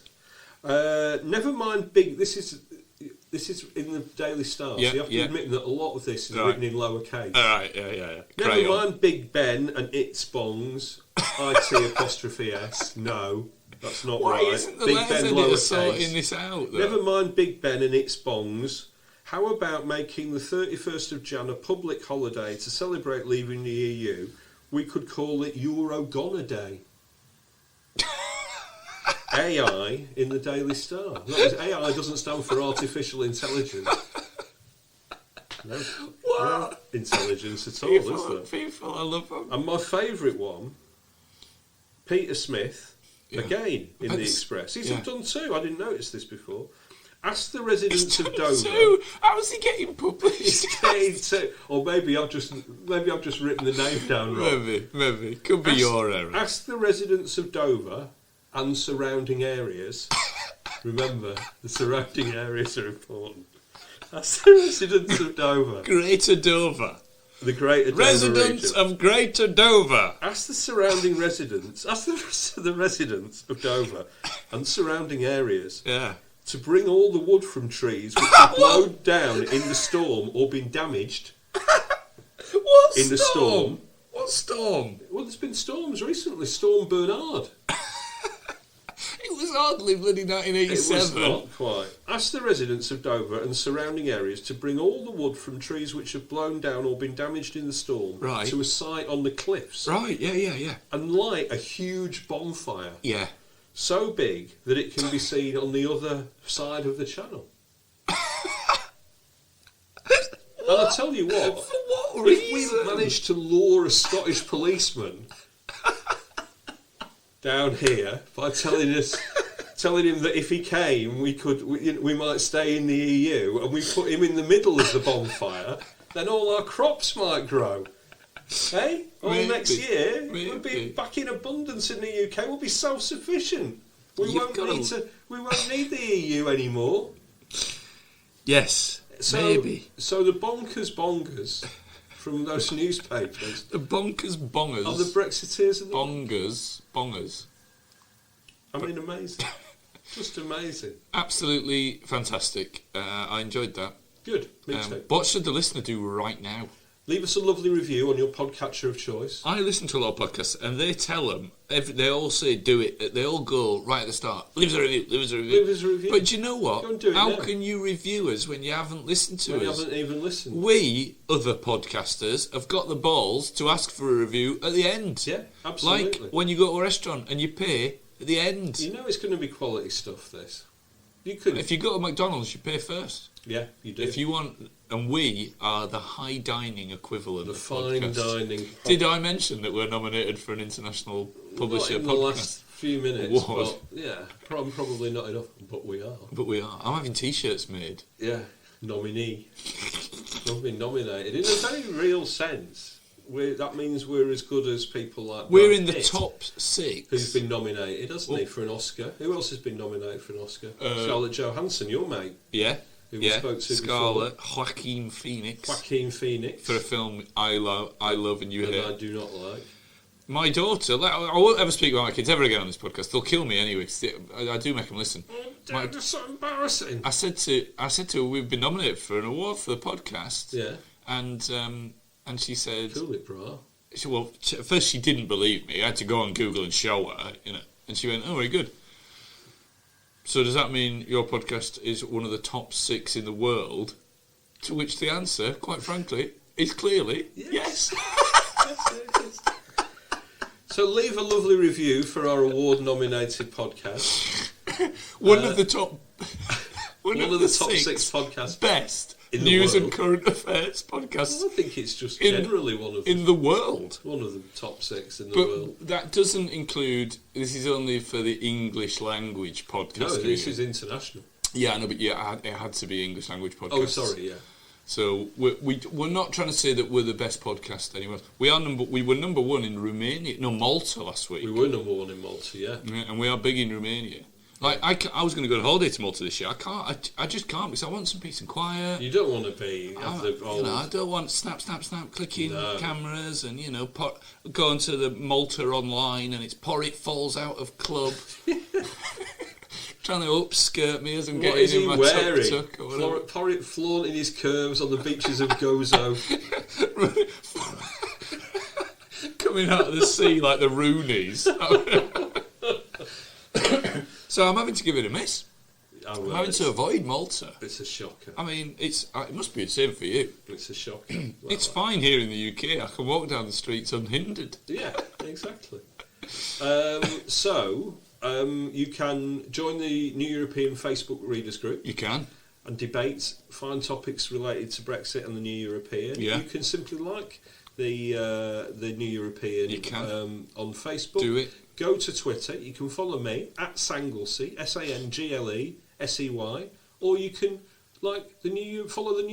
Speaker 6: Never mind big. This is in the Daily Star.
Speaker 2: Yeah,
Speaker 6: so you have to admit that a lot of this is written in lowercase.
Speaker 2: All right, yeah.
Speaker 6: Never mind Big Ben and its bongs. IT apostrophe S. No, that's not right.
Speaker 2: Why isn't the
Speaker 6: Big Ben lowercase.
Speaker 2: sorting this out, though?
Speaker 6: Never mind Big Ben and its bongs. How about making the 31st of Jan a public holiday to celebrate leaving the EU? We could call it Eurogonna Day. AI in the Daily Star. AI doesn't stand for artificial intelligence. No, no intelligence at all, is there?
Speaker 2: People, I love them.
Speaker 6: And my favourite one, Peter Smith, again in the Express. He's done two. I didn't notice this before. Ask the residents of Dover.
Speaker 2: How is he getting published?
Speaker 6: He's getting two. Or maybe I've just written the name down wrong.
Speaker 2: Maybe. Could be your error.
Speaker 6: Ask the residents of Dover and surrounding areas. Remember, the surrounding areas are important. Ask the residents of Dover.
Speaker 2: Greater Dover.
Speaker 6: The Greater Dover
Speaker 2: Residents
Speaker 6: region.
Speaker 2: of Greater Dover.
Speaker 6: Ask the surrounding residents. Ask the residents of Dover and surrounding areas.
Speaker 2: Yeah.
Speaker 6: To bring all the wood from trees which have blown down in the storm or been damaged
Speaker 2: What
Speaker 6: in the storm.
Speaker 2: What storm?
Speaker 6: Well, there's been storms recently. Storm Bernard.
Speaker 2: It was hardly bloody 1987.
Speaker 6: It was not quite. Ask the residents of Dover and surrounding areas to bring all the wood from trees which have blown down or been damaged in the storm to a site on the cliffs.
Speaker 2: Right, yeah.
Speaker 6: And light a huge bonfire.
Speaker 2: Yeah.
Speaker 6: So big that it can be seen on the other side of the channel. And I tell you what,
Speaker 2: For what reason?
Speaker 6: if we managed to lure a Scottish policeman down here by telling him that if he came, we might stay in the EU, and we put him in the middle of the bonfire, then all our crops might grow. Hey? Well, next year we'll be back in abundance in the UK. We'll be self-sufficient. We won't need the EU anymore.
Speaker 2: Yes, maybe.
Speaker 6: So the bonkers from those newspapers.
Speaker 2: The bonkers bongers.
Speaker 6: Are the Brexiteers of the
Speaker 2: bongers.
Speaker 6: I mean, amazing. Just amazing.
Speaker 2: Absolutely fantastic. I enjoyed that.
Speaker 6: Good. Me too.
Speaker 2: What should the listener do right now?
Speaker 6: Leave us a lovely review on your podcatcher of choice.
Speaker 2: I listen to a lot of podcasts, and they tell them, they all say do it, they all go right at the start, leave us a review. But do you know what?
Speaker 6: Go and do it
Speaker 2: How
Speaker 6: now.
Speaker 2: can you review us when you haven't listened to us?
Speaker 6: You haven't even listened.
Speaker 2: We, other podcasters, have got the balls to ask for a review at the end.
Speaker 6: Yeah, absolutely.
Speaker 2: Like when you go to a restaurant and you pay at the end.
Speaker 6: You know it's going to be quality stuff, this. You could.
Speaker 2: If you go to McDonald's, you pay first.
Speaker 6: Yeah, you do.
Speaker 2: If you want... And we are the high dining equivalent of
Speaker 6: fine
Speaker 2: podcast.
Speaker 6: dining.
Speaker 2: Did I mention that we're nominated for an international publisher
Speaker 6: not in
Speaker 2: podcast?
Speaker 6: the last few minutes.
Speaker 2: Award.
Speaker 6: But yeah, probably not enough, but we are.
Speaker 2: But we are. I'm having T-shirts made.
Speaker 6: Yeah, nominee. We've been nominated in a very real sense. That means we're as good as people like
Speaker 2: We're
Speaker 6: Brad
Speaker 2: in the
Speaker 6: Pitt,
Speaker 2: top 6.
Speaker 6: who's been nominated, hasn't he, for an Oscar? Who else has been nominated for an Oscar? Scarlett Johansson, your mate.
Speaker 2: Yeah.
Speaker 6: Who we spoke to
Speaker 2: Scarlett,
Speaker 6: before.
Speaker 2: Joaquin Phoenix.
Speaker 6: For
Speaker 2: a film I love and you
Speaker 6: and
Speaker 2: hate.
Speaker 6: I do not like.
Speaker 2: My daughter, I won't ever speak about my kids ever again on this podcast. They'll kill me anyway. 'Cause I do make them listen.
Speaker 6: That's so embarrassing.
Speaker 2: I said to her, we've been nominated for an award for the podcast.
Speaker 6: Yeah.
Speaker 2: And she said,
Speaker 6: Cool it, bra.
Speaker 2: At first she didn't believe me. I had to go on Google and show her, and she went, "Oh, very good. So does that mean your podcast is one of the top 6 in the world?" To which the answer, quite frankly, is clearly yes.
Speaker 6: Yes. So leave a lovely review for our award-nominated podcast.
Speaker 2: One of the top
Speaker 6: top 6 podcasts.
Speaker 2: Best
Speaker 6: in the
Speaker 2: news
Speaker 6: world.
Speaker 2: and current affairs podcasts.
Speaker 6: Well, I think it's just generally one of
Speaker 2: the world.
Speaker 6: One of the top 6 in the
Speaker 2: But
Speaker 6: world.
Speaker 2: that doesn't include. This is only for the English language podcast.
Speaker 6: No, this is international.
Speaker 2: Yeah, I know, but it had to be English language podcast.
Speaker 6: Oh, sorry, yeah.
Speaker 2: So we're not trying to say that we're the best podcast anywhere. We were number 1 in Romania, Malta last week.
Speaker 6: We were number 1 in Malta, yeah.
Speaker 2: And we are big in Romania. Like I was going to go on holiday to Malta this year. I can't. I just can't because I want some peace and quiet.
Speaker 6: You don't want to be
Speaker 2: I don't want snap, clicking cameras and going to the Malta online and it's Porritt falls out of club. Trying to upskirt me as I'm getting in my tuk-tuk or whatever.
Speaker 6: Porritt flaunting his curves on the beaches of Gozo.
Speaker 2: Coming out of the sea like the Roonies. So I'm having to give it a miss. I'm having to avoid Malta.
Speaker 6: It's a shocker.
Speaker 2: I mean, it must be the same for you.
Speaker 6: It's a shocker.
Speaker 2: It's fine here in the UK. I can walk down the streets unhindered.
Speaker 6: Yeah, exactly. You can join the New European Facebook Readers Group.
Speaker 2: You can.
Speaker 6: And debate, find topics related to Brexit and the New European.
Speaker 2: Yeah.
Speaker 6: You can simply like the New European
Speaker 2: You can.
Speaker 6: On Facebook.
Speaker 2: Do it.
Speaker 6: Go to Twitter. You can follow me at Sanglesey, SANGLESEY, or you can follow the New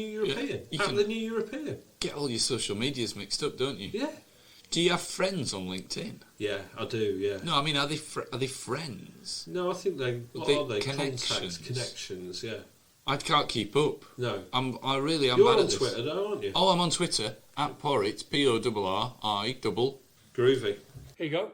Speaker 6: European at the New European.
Speaker 2: Get all your social medias mixed up, don't you?
Speaker 6: Yeah.
Speaker 2: Do you have friends on LinkedIn?
Speaker 6: Yeah, I do. Yeah.
Speaker 2: No, I mean, are they friends?
Speaker 6: No, I think they
Speaker 2: connections?
Speaker 6: Contacts, connections. Yeah.
Speaker 2: I can't keep up.
Speaker 6: No.
Speaker 2: I really am
Speaker 6: You're
Speaker 2: bad
Speaker 6: on
Speaker 2: at this.
Speaker 6: Twitter, though, aren't you?
Speaker 2: Oh, I'm on Twitter at Porritt, PORRI.
Speaker 6: Groovy.
Speaker 5: Here you go.